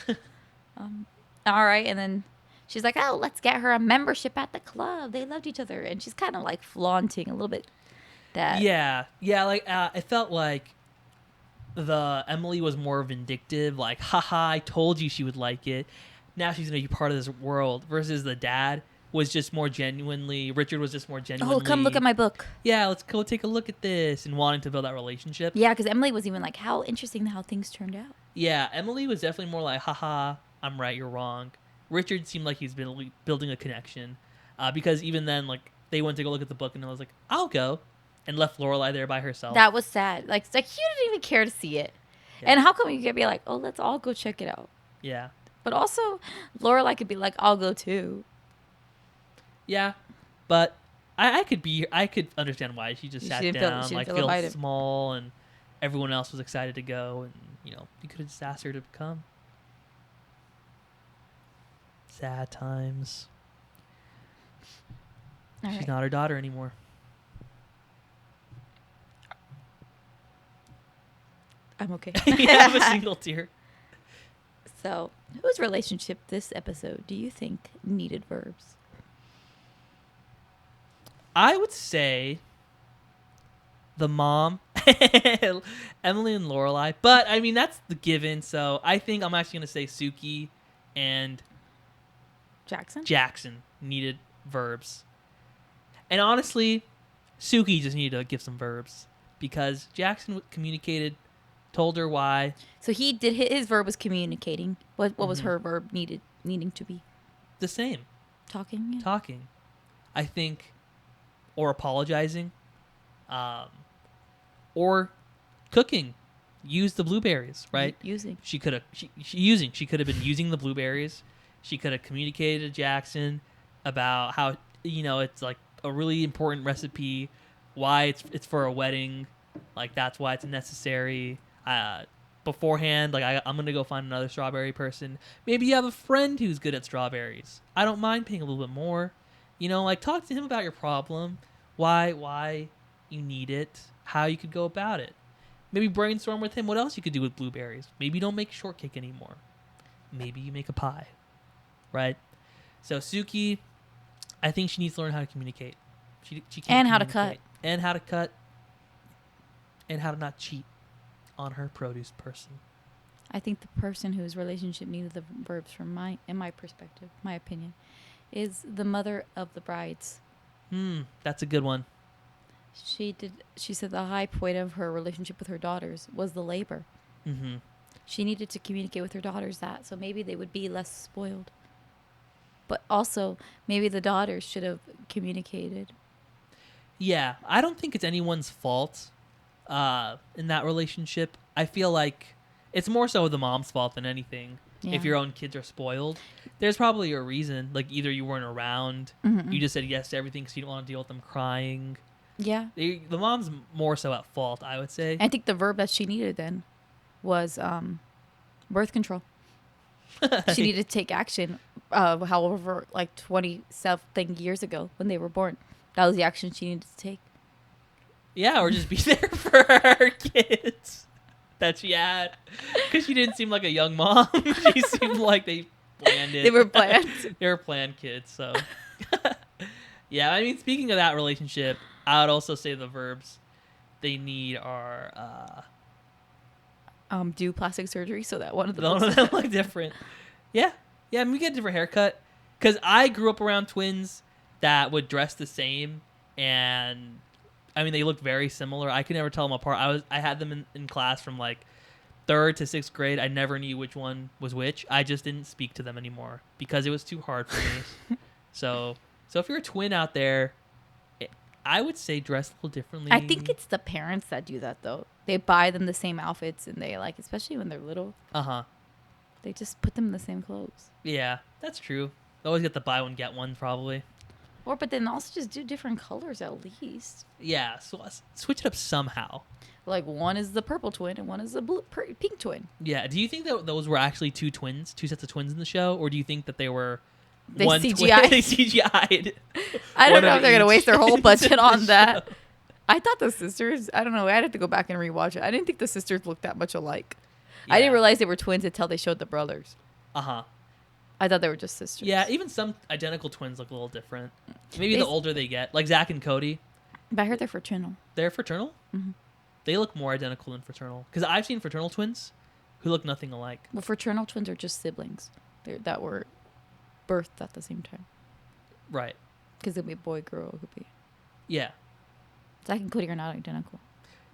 All right, and then she's like, oh, let's get her a membership at the club. They loved each other, and she's kind of like flaunting a little bit. That. Yeah. It felt like the Emily was more vindictive, like, haha, I told you she would like it. Now she's going to be part of this world. Versus the dad was just more genuinely, Richard was just more genuinely. Oh, come look at my book. Yeah, let's go take a look at this, and wanting to build that relationship. Yeah, because Emily was even like, how interesting how things turned out. Yeah, Emily was definitely more like, haha, I'm right, you're wrong. Richard seemed like he's been building a connection. Because even then, like, they went to go look at the book, and I was like, I'll go. And left Lorelai there by herself. That was sad. Like you didn't even care to see it. Yeah. And how come you could be like, oh, let's all go check it out? Yeah. But also, Lorelai could be like, I'll go too. Yeah. But I could understand why. She just sat down, feel small, and everyone else was excited to go. And, you could have just asked her to come. Sad times. She's not her daughter anymore. I'm okay. You have a single tear. So, whose relationship this episode do you think needed verbs? I would say the mom, Emily and Lorelai. But, I mean, that's the given. So, I think I'm actually going to say Suki and Jackson needed verbs. And honestly, Suki just needed to give some verbs. Because Jackson communicated, told her why. So his verb was communicating. What was her verb needing to be? The same. Talking? Yeah. Talking. I think, or apologizing, or cooking. Use the blueberries, right? Using. She could have been using the blueberries. She could have communicated to Jackson about how, it's like a really important recipe, why it's for a wedding, like that's why it's necessary. Beforehand, like I'm gonna go find another strawberry person. Maybe you have a friend who's good at strawberries. I don't mind paying a little bit more. Talk to him about your problem, why you need it, how you could go about it. Maybe brainstorm with him what else you could do with blueberries. Maybe you don't make shortcake anymore. Maybe you make a pie, right? So Suki, I think she needs to learn how to communicate. She can't and how to cut and how to cut and how to not cheat. on her produce person. I think the person whose relationship needed the verbs in my perspective, my opinion, is the mother of the brides. That's a good one. She said the high point of her relationship with her daughters was the labor. Mm-hmm. She needed to communicate with her daughters that, so maybe they would be less spoiled. But also, maybe the daughters should have communicated. Yeah, I don't think it's anyone's fault in that relationship. I feel like it's more so the mom's fault than anything. Yeah. If your own kids are spoiled, there's probably a reason. Like either you weren't around, you just said yes to everything because you didn't want to deal with them crying. Yeah. The mom's more so at fault, I would say. I think the verb that she needed then was birth control. She needed to take action, however, like 20-something years ago when they were born. That was the action she needed to take. Yeah, or just be there for her kids that she had. Because she didn't seem like a young mom. She seemed like they planned it. They were planned. They were planned kids, so. Yeah, I mean, speaking of that relationship, I would also say the verbs they need are... do plastic surgery so that one of them look different. Yeah. I mean, we get a different haircut. Because I grew up around twins that would dress the same, and I mean, they looked very similar. I could never tell them apart. I had them in class from like 3rd to 6th grade. I never knew which one was which. I just didn't speak to them anymore because it was too hard for me. So if you're a twin out there, I would say dress a little differently. I think it's the parents that do that though. They buy them the same outfits, and they like, especially when they're little. They just put them in the same clothes. Yeah, that's true. They always get the buy one get one probably. But then also just do different colors at least. Yeah, so switch it up somehow. Like one is the purple twin and one is the pink twin. Yeah. Do you think that those were actually two sets of twins in the show, or do you think that they were they one CGI? Twin? They CGI'd. I don't know if they're gonna waste their whole budget on that. I thought the sisters. I don't know. I'd have to go back and rewatch it. I didn't think the sisters looked that much alike. Yeah. I didn't realize they were twins until they showed the brothers. I thought they were just sisters. Yeah, even some identical twins look a little different. Maybe the older they get, like Zach and Cody. But I heard they're fraternal. They're fraternal? Mm-hmm. They look more identical than fraternal. Because I've seen fraternal twins who look nothing alike. Well, fraternal twins are just siblings that were birthed at the same time. Right. Because it could be boy, girl. It could be. Yeah. Zach and Cody are not identical.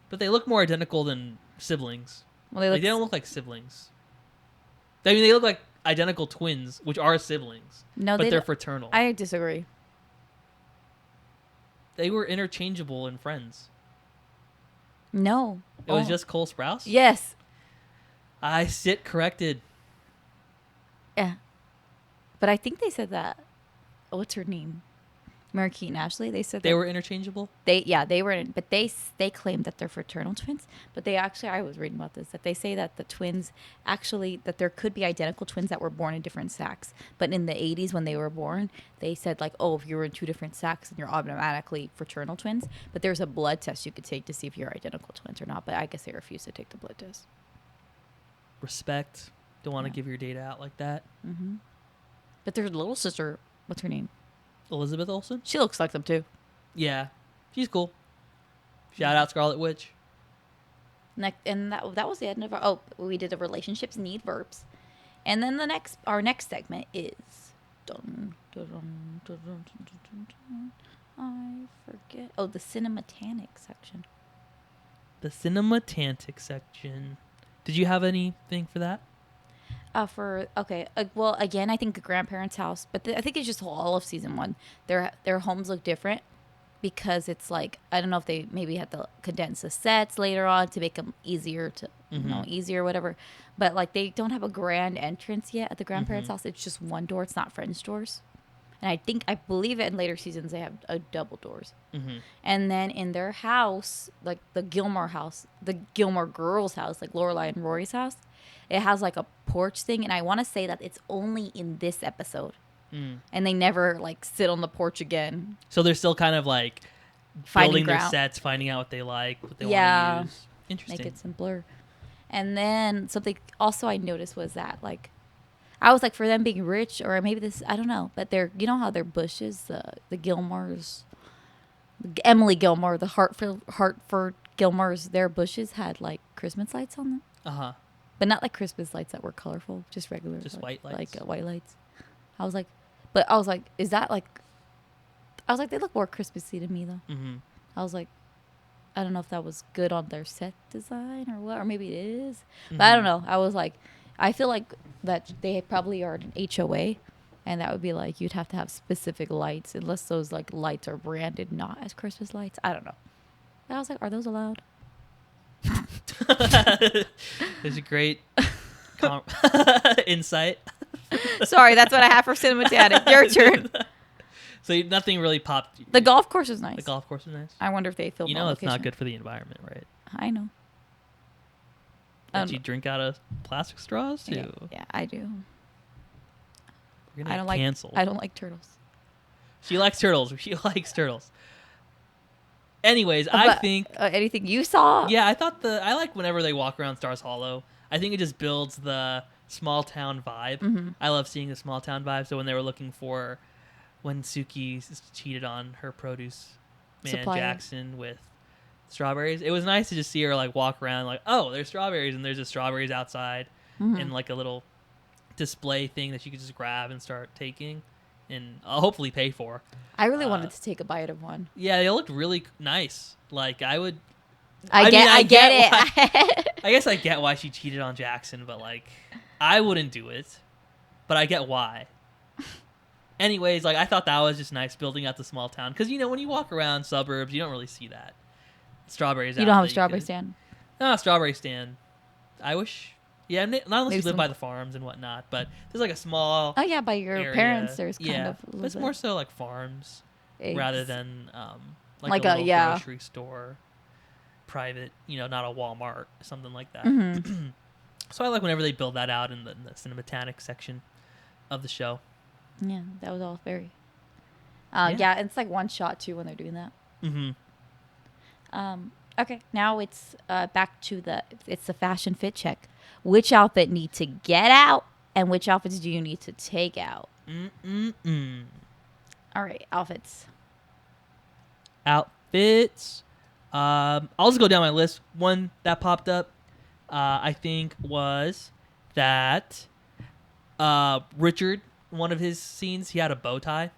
But they look more identical than siblings. Well, they don't look like siblings. I mean, they look like identical twins, which are siblings. No, but they're fraternal. I disagree. They were interchangeable in Friends. No. It was just Cole Sprouse? Yes. I sit corrected. Yeah. But I think they said that. What's her name? Mary Kate and Ashley. They said they were interchangeable. They were, but they claimed that they're fraternal twins. But they actually, I was reading about this, that they say that the twins actually, that there could be identical twins that were born in different sacks. But in the 80s when they were born, they said like, oh, if you were in 2 different sacks, then you're automatically fraternal twins. But there's a blood test you could take to see if you're identical twins or not. But I guess they refused to take the blood test. Respect. Don't want to give your data out like that. Mm-hmm. But their little sister, what's her name? Elizabeth Olsen? She looks like them too. Yeah. She's cool. Shout out Scarlet Witch. And that was the end of we did the relationships need verbs. And then our next segment is I forget. Oh, the cinematantic section. The cinematantic section. Did you have anything for that? Well, again, I think the grandparents' house, but I think it's just all of season 1. Their homes look different because it's like, I don't know if they maybe had to condense the sets later on to make them easier easier, whatever. But like they don't have a grand entrance yet at the grandparents' house. It's just one door. It's not French doors. And I believe in later seasons they have double doors. Mm-hmm. And then in their house, like the Gilmore Girls house, like Lorelai and Rory's house, it has like a porch thing, and I want to say that it's only in this episode. And they never like sit on the porch again. So they're still kind of like building their sets, finding out what they like, what they want to use. Interesting. Make it simpler. And then something also I noticed was that like, I was like, for them being rich, or maybe this, I don't know, but you know how their bushes, the Gilmores, Emily Gilmore, the Hartford Gilmores, their bushes had like Christmas lights on them. But not like Christmas lights that were colorful, just regular. Just white lights. Like white lights. I was like, is that like? I was like, they look more Christmassy to me though. Mm-hmm. I was like, I don't know if that was good on their set design or what, or maybe it is, Mm-hmm. but I don't know. I was like, I feel like that they probably are an HOA, and that would be like you'd have to have specific lights unless those like lights are branded not as Christmas lights. I don't know. And I was like, are those allowed? There's a great insight. Sorry, that's what I have for Cinematic. Your turn. So nothing really popped. The golf course is nice. The golf course is nice. I wonder if they filmed. You know, it's not good for the environment, right? I know. Did you drink out of plastic straws too? Yeah, I do. We're gonna get canceled. I don't like turtles. She likes turtles. She likes turtles. Anyways, I think anything you saw. Yeah, I like whenever they walk around Stars Hollow. I think it just builds the small town vibe. Mm-hmm. I love seeing the small town vibe. So when they were looking for when Suki cheated on her produce man Supplier. Jackson with strawberries, it was nice to just see her like walk around like, oh, there's strawberries, and there's just strawberries outside and like a little display thing that you could just grab and start taking and hopefully pay for. I really wanted to take a bite of one. Yeah, they looked really nice. Like I would. I get it. Why, I guess I get why she cheated on Jackson, but like I wouldn't do it. But I get why. Anyways, like I thought that was just nice building out the small town because when you walk around suburbs, you don't really see that strawberries. You don't have a strawberry stand. No, strawberry stand. I wish. Yeah, not unless you live by some the farms and whatnot. But there's like a small. Oh yeah, by your area. parents, there's kind of. But it's more so like farms rather than like a little yeah. grocery store, private. Not a Walmart, something like that. Mm-hmm. So I like whenever they build that out in the cinematic section of the show. Yeah, that was all very. Yeah, it's like one shot too when they're doing that. Mm-hmm. Okay, now it's back to the fashion fit check. Which outfit need to get out, and which outfits do you need to take out? All right, outfits. Outfits. I'll just go down my list. One that popped up, I think, was that Richard. One of his scenes, he had a bow tie.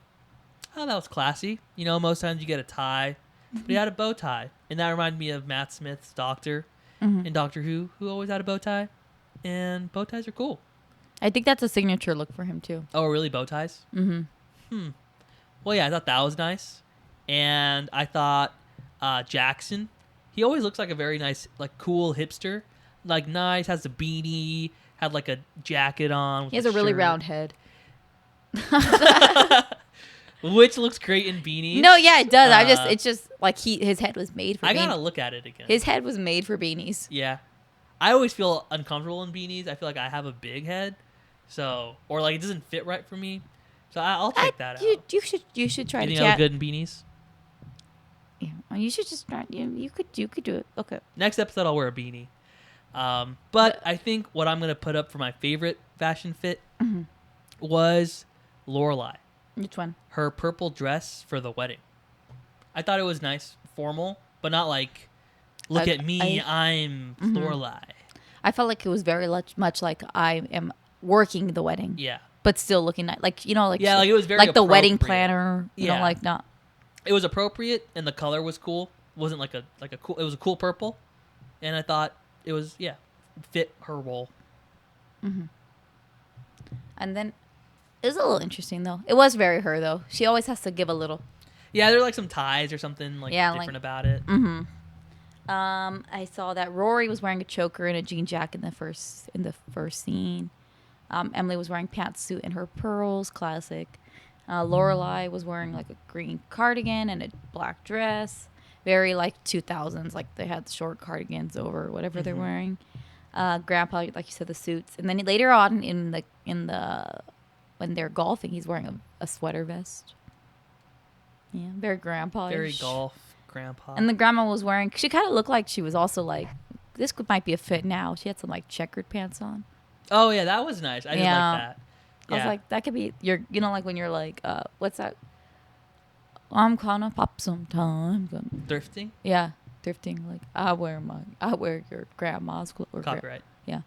Oh, that was classy. Most times you get a tie, but he had a bow tie, and that reminded me of Matt Smith's doctor in Doctor Who always had a bow tie. And bow ties are cool. I think that's a signature look for him too. Oh, really? Bow ties? Mm-hmm. Well, yeah, I thought that was nice. And I thought Jackson, he always looks like a very nice, like cool hipster. Like nice, has a beanie, had like a jacket on. He has a really round head. Which looks great in beanies. No, yeah, it does. It's just like his head was made for beanies. I gotta look at it again. His head was made for beanies. Yeah. I always feel uncomfortable in beanies. I feel like I have a big head, or like it doesn't fit right for me. So I'll check that out. You should try you to think I look good in beanies? Yeah, you should just try. You could do it. Okay. Next episode, I'll wear a beanie. But I think what I'm gonna put up for my favorite fashion fit was Lorelai. Which one? Her purple dress for the wedding. I thought it was nice, formal, but not like. Look at me, I'm Lorelai. I felt like it was very much like I am working the wedding. Yeah. But still looking like yeah, like it was very like the wedding planner. Not. It was appropriate and the color was cool. It wasn't like a cool. It was a cool purple, and I thought it was fit her role. And then it was a little interesting though. It was very her though. She always has to give a little. Yeah, there are like some ties or something different about it. I saw that Rory was wearing a choker and a jean jacket in the first scene. Emily was wearing pantsuit and her pearls, classic. Lorelai was wearing like a green cardigan and a black dress, very like 2000s, like they had short cardigans over whatever they're wearing. Grandpa, like you said, the suits, and then later on in the when they're golfing, he's wearing a sweater vest. Yeah, very grandpa-ish. Very golf. Grandpa. And the grandma was wearing, she kind of looked like she was also like, this might be a fit now. She had some like checkered pants on. Oh yeah, that was nice. I did like that. I was like, that could be like when you're like, what's that? I'm gonna pop sometime. Thrifting? Yeah. thrifting. Like I wear your grandma's clothes. Copyright. Yeah.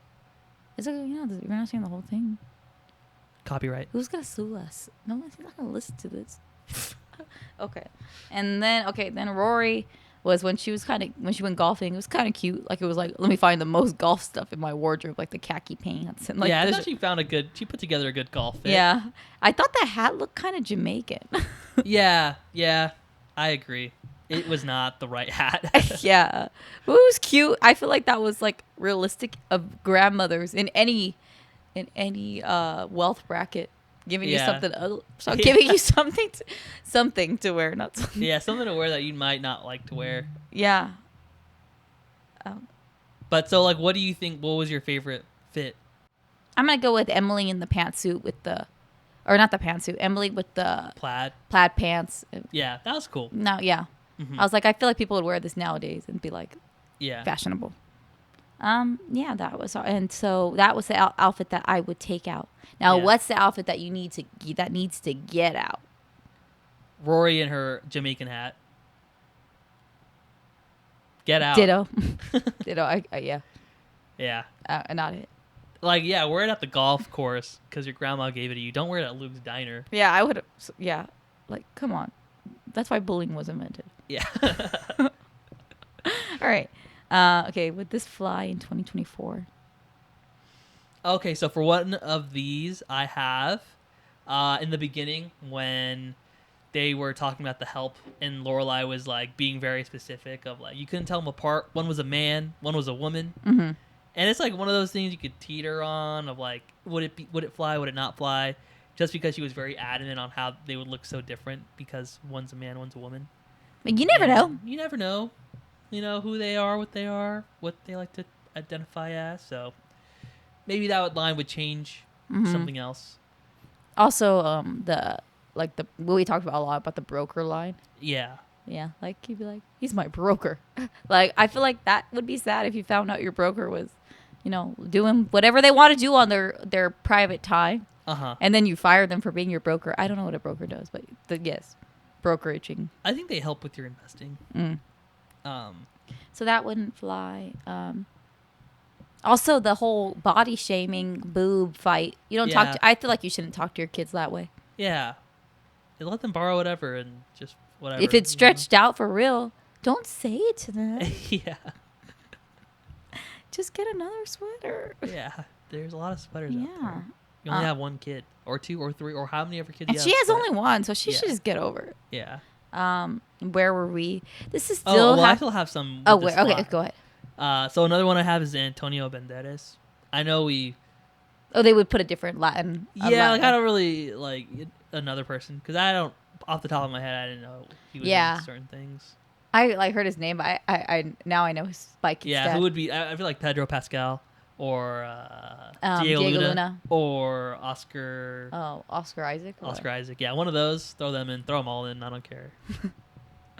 It's like you're not saying the whole thing. Copyright. Who's gonna sue us? No one's not gonna listen to this. Okay. And then Rory was when she went golfing. It was kind of cute. Like it was like, let me find the most golf stuff in my wardrobe, like the khaki pants and like. Yeah, I thought she put together a good golf fit. Yeah, I thought that hat looked kind of Jamaican. yeah, I agree. It was not the right hat. Yeah, but it was cute. I feel like that was like realistic of grandmothers in any wealth bracket. Giving you something, giving you something to wear, not something. Yeah, something to wear that you might not like to wear. Yeah. But so, like, what do you think? What was your favorite fit? I'm gonna go with Emily in the pantsuit or not the pantsuit. Emily with the plaid pants. Yeah, that was cool. No, yeah. I was like, I feel like people would wear this nowadays and be like, fashionable. Yeah, that was, and so that was the outfit that I would take out. Now, what's the outfit that needs to get out? Rory in her Jamaican hat. Get out. Ditto. Ditto. Yeah. Yeah. Not it. Like, yeah, wear it at the golf course because your grandma gave it to you. Don't wear it at Luke's diner. Yeah, I would. Yeah, like, come on. That's why bullying was invented. Yeah. All right. Okay, would this fly in 2024? Okay, so for one of these, I have in the beginning when they were talking about the help and Lorelai was like being very specific of like you couldn't tell them apart. One was a man, one was a woman, and it's like one of those things you could teeter on of like would it fly, would it not fly? Just because she was very adamant on how they would look so different because one's a man, one's a woman. But you never know. You never know. You know who they are, what they like to identify as. So maybe that line would change something else. Also, what we talked about a lot about the broker line. Yeah. Yeah, like you'd be like, he's my broker. Like I feel like that would be sad if you found out your broker was, doing whatever they want to do on their private time. And then you fire them for being your broker. I don't know what a broker does, but yes, brokeraging. I think they help with your investing. So that wouldn't fly. Also, the whole body shaming boob fight. You don't talk. I feel like you shouldn't talk to your kids that way. Yeah, they let them borrow whatever and just whatever. If it's stretched out for real, don't say it to them. Yeah. Just get another sweater. Yeah, there's a lot of sweaters out there. You only have one kid, or two, or three, or how many ever kids? And she has only one, so she should just get over it. Yeah. Where were we? This is still. I still have some. Okay, go ahead. So another one I have is Antonio Banderas. I know we. Oh, they would put a different Latin. Yeah, like I don't really like another person because I don't. Off the top of my head, I didn't know he was in certain things. I heard his name. But I now I know his Spike. Yeah, who would be? I feel like Pedro Pascal or Diego Luna or Oscar. Oh, Oscar Isaac. Oscar Isaac. Yeah, one of those. Throw them all in. I don't care.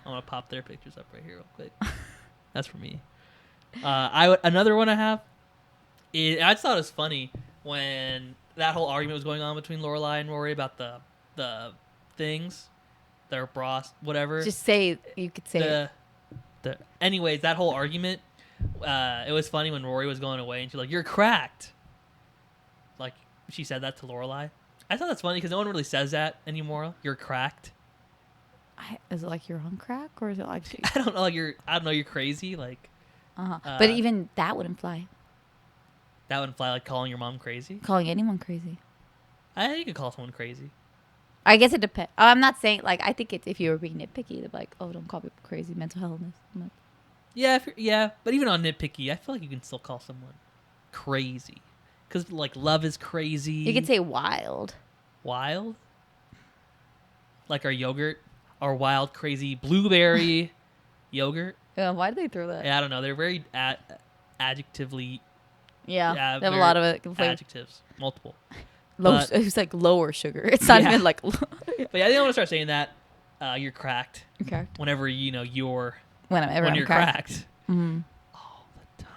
I want to pop their pictures up right here real quick. That's for me. Another one I have. I just thought it was funny when that whole argument was going on between Lorelai and Rory about the things, their bras, whatever. Just say you could say it. Anyways, that whole argument. It was funny when Rory was going away and she's like, "You're cracked." Like she said that to Lorelai. I thought that's funny because no one really says that anymore. You're cracked. Is it like you're on crack or is it like? I don't know. Like I don't know. You're crazy. Like. But even that wouldn't fly. That wouldn't fly. Like calling your mom crazy. Calling anyone crazy. I think you could call someone crazy. I guess it depends. I'm not saying like I think if you were being nitpicky, they'd be like, "Oh, don't call people crazy. Mental illness." Yeah, but even on nitpicky, I feel like you can still call someone crazy because like love is crazy. You could say wild. Wild. Like our yogurt, our wild, crazy blueberry yogurt. Yeah, why did they throw that? Yeah, I don't know. They're very adjectively. Yeah, they have a lot of adjectives, multiple. It was like lower sugar. It's not even like. But yeah, I think I'm gonna start saying that. You're cracked. Okay. Whenever you're. When you're cracked. Mm-hmm. All the time.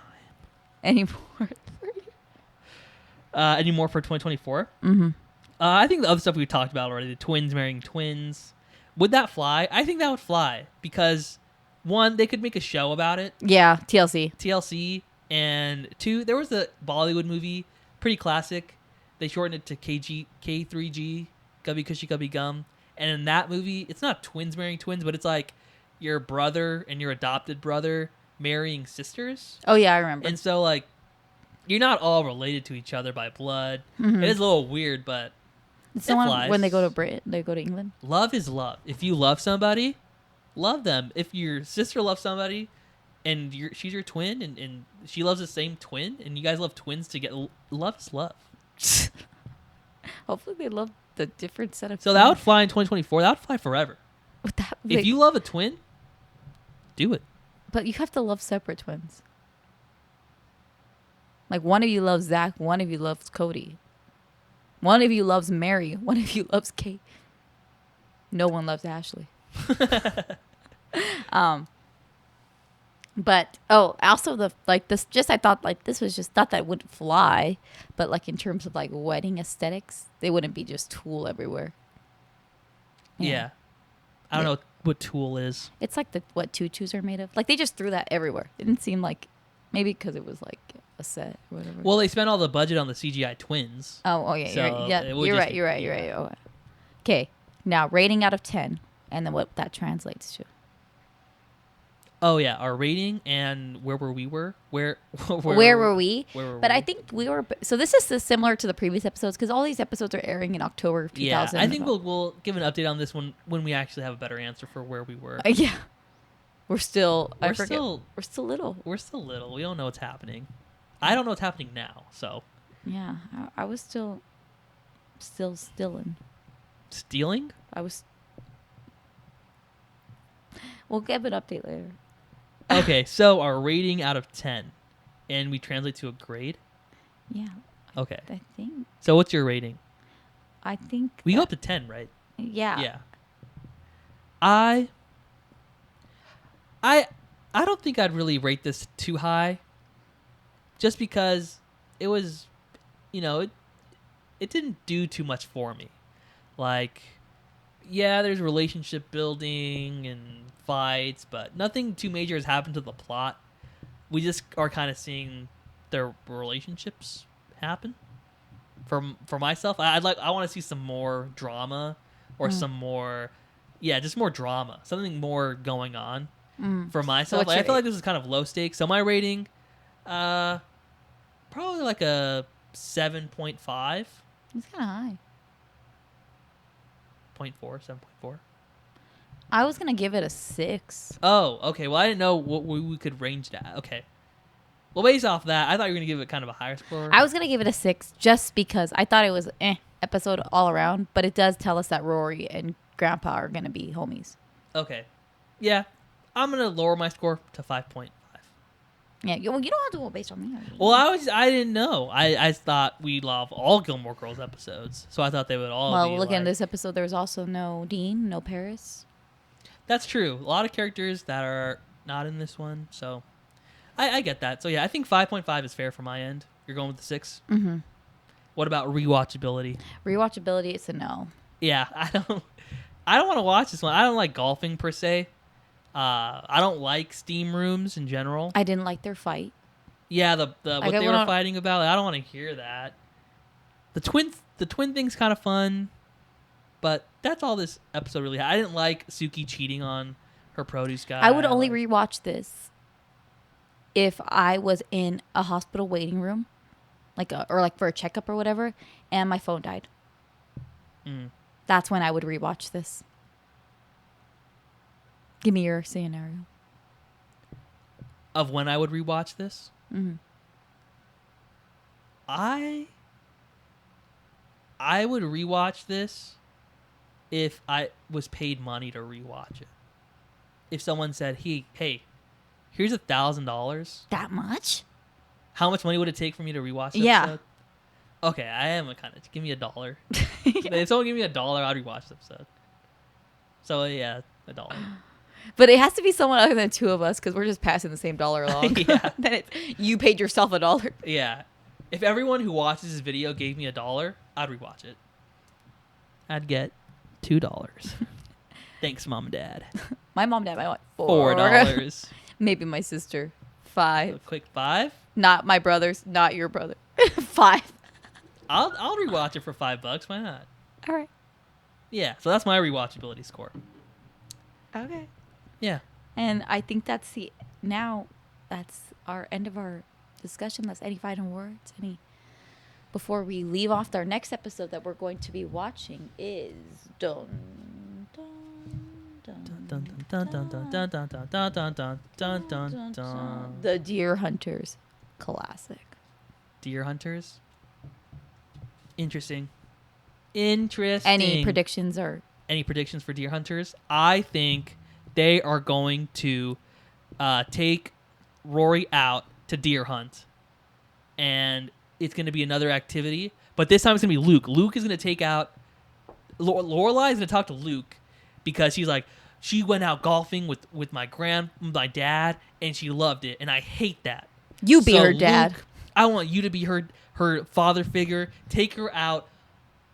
Any more? Any more for 2024? Mm-hmm. I think the other stuff we talked about already, the twins marrying twins. Would that fly? I think that would fly because one, they could make a show about it. Yeah, TLC. And two, there was a Bollywood movie, pretty classic. They shortened it to K3G, Gubby Cushy Gubby Gum. And in that movie, it's not twins marrying twins, but it's like your brother and your adopted brother marrying sisters. Oh, yeah, I remember. And so, like, you're not all related to each other by blood. Mm-hmm. It is a little weird, but it's the one when they go to Britain, they go to England. Love is love. If you love somebody, love them. If your sister loves somebody and she's your twin and she loves the same twin and you guys love twins together, love is love. Hopefully they love the different set of So that would fly in 2024. That would fly forever. If you love a twin, do it. But you have to love separate twins. Like, one of you loves Zach, one of you loves Cody. One of you loves Mary, one of you loves Kate. No one loves Ashley. But also I thought like this was just thought that wouldn't fly, but like in terms of like wedding aesthetics, they wouldn't be just tulle everywhere. Yeah. I don't know what tulle is. It's like what tutus are made of. Like they just threw that everywhere. It didn't seem like, maybe because it was like a set or whatever. Well, they spent all the budget on the CGI twins. Oh yeah, so you're right. You're right. Okay, now rating out of 10, and then what that translates to. Oh yeah, our rating and where were we? Where were we? But I think we were. So this is similar to the previous episodes because all these episodes are airing in October of 2000. Yeah, I think we'll give an update on this one when we actually have a better answer for where we were. Yeah, we're still little. We're still little. We don't know what's happening. I don't know what's happening now. So yeah, I was still stealing. Stealing? I was. We'll give an update later. Okay, so our rating out of 10, and we translate to a grade? Yeah. Okay. I think. So what's your rating? I think. We go up to 10, right? Yeah. Yeah. I don't think I'd really rate this too high, just because it was, it didn't do too much for me. Like, yeah, there's relationship building and fights, but nothing too major has happened to the plot. We just are kind of seeing their relationships happen. For myself, I want to see some more drama or some more, just more drama, something more going on. For myself, So I feel like this is kind of low stakes. So my rating, probably like a 7.5. It's kind of high. 7.4. I was gonna give it a 6. Oh, okay. Well, I didn't know what we could range that. Okay. Well, based off that, I thought you were gonna give it kind of a higher score. I was gonna give it a 6 just because I thought it was episode all around, but it does tell us that Rory and Grandpa are gonna be homies. Okay. Yeah, I'm gonna lower my score to 5.5. Yeah, you don't have to go based on me. Well, I didn't know. I thought we love all Gilmore Girls episodes, so I thought they would all. Well, look, in this episode, there was also no Dean, no Paris. That's true. A lot of characters that are not in this one, so I get that. So yeah, I think 5.5 is fair for my end. You're going with the 6. Mm-hmm. What about rewatchability? Rewatchability, it's a no. Yeah, I don't want to watch this one. I don't like golfing per se. I don't like steam rooms in general. I didn't like their fight. Yeah, what they were fighting about. I don't want to hear that. The twin thing's kind of fun, but that's all this episode really had. I didn't like Suki cheating on her produce guy. I would only rewatch this if I was in a hospital waiting room, or for a checkup or whatever, and my phone died. That's when I would rewatch this. Give me your scenario. Of when I would rewatch this? Mm-hmm. I would rewatch this if I was paid money to rewatch it. If someone said, hey, here's $1,000. That much? How much money would it take for me to rewatch this episode? Okay, I am a kind of... Give me $1. If someone gave me $1, I'd rewatch the episode. So, yeah, $1. But it has to be someone other than two of us because we're just passing the same dollar along. Yeah. Then you paid yourself $1. Yeah. If everyone who watches this video gave me $1, I'd rewatch it. I'd get $2. Thanks, Mom and Dad. My mom and dad might want $4. Maybe my sister. A $5. quick 5. Not my brothers. Not your brother. $5. I'll rewatch it for $5. Why not? All right. Yeah. So that's my rewatchability score. Okay. Yeah. And I think that's our end of our discussion. That's any final words. Before we leave off, our next episode that we're going to be watching is The Deer Hunters classic. Deer Hunters. Interesting. Interesting. Any predictions for Deer Hunters? I think they are going to take Rory out to deer hunt, and it's going to be another activity. But this time it's going to be Luke. Luke is going to take out. Lorelai is going to talk to Luke because she's like, she went out golfing with my dad, and she loved it, and I hate that. You be her dad. Luke, I want you to be her father figure. Take her out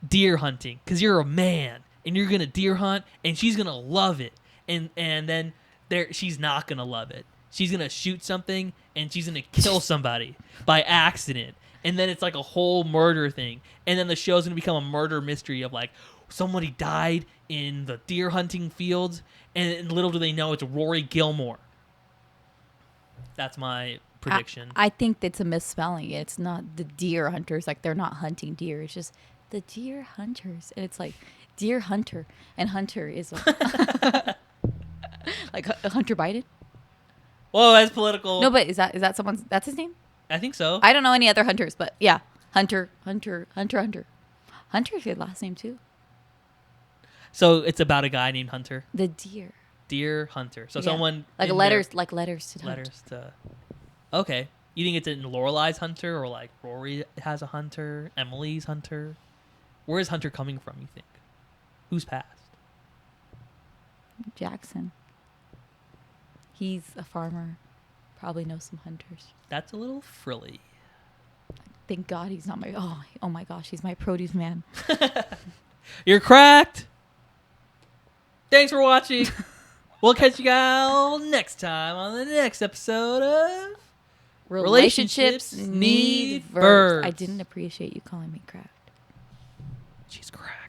deer hunting because you're a man, and you're going to deer hunt, and she's going to love it. And then she's not going to love it. She's going to shoot something, and she's going to kill somebody by accident. And then it's like a whole murder thing. And then the show's going to become a murder mystery of like, somebody died in the deer hunting fields, and little do they know it's Rory Gilmore. That's my prediction. I think it's a misspelling. It's not the deer hunters. Like, they're not hunting deer. It's just the deer hunters. And it's like deer hunter. And hunter is like Hunter Biden. Whoa, that's political. No, but is that someone's? That's his name? I think so. I don't know any other hunters, but yeah, Hunter. Hunter's a good last name too. So it's about a guy named Hunter. The deer hunter. So yeah. someone like letters to letters to. Okay, you think it's in Lorelai's hunter, or like Rory has a hunter, Emily's hunter? Where is Hunter coming from? You think? Who's past? Jackson. He's a farmer. Probably knows some hunters. That's a little frilly. Thank God he's not my... Oh my gosh, he's my produce man. You're cracked. Thanks for watching. We'll catch you guys next time on the next episode of Relationships Need Verbs. I didn't appreciate you calling me cracked. She's cracked.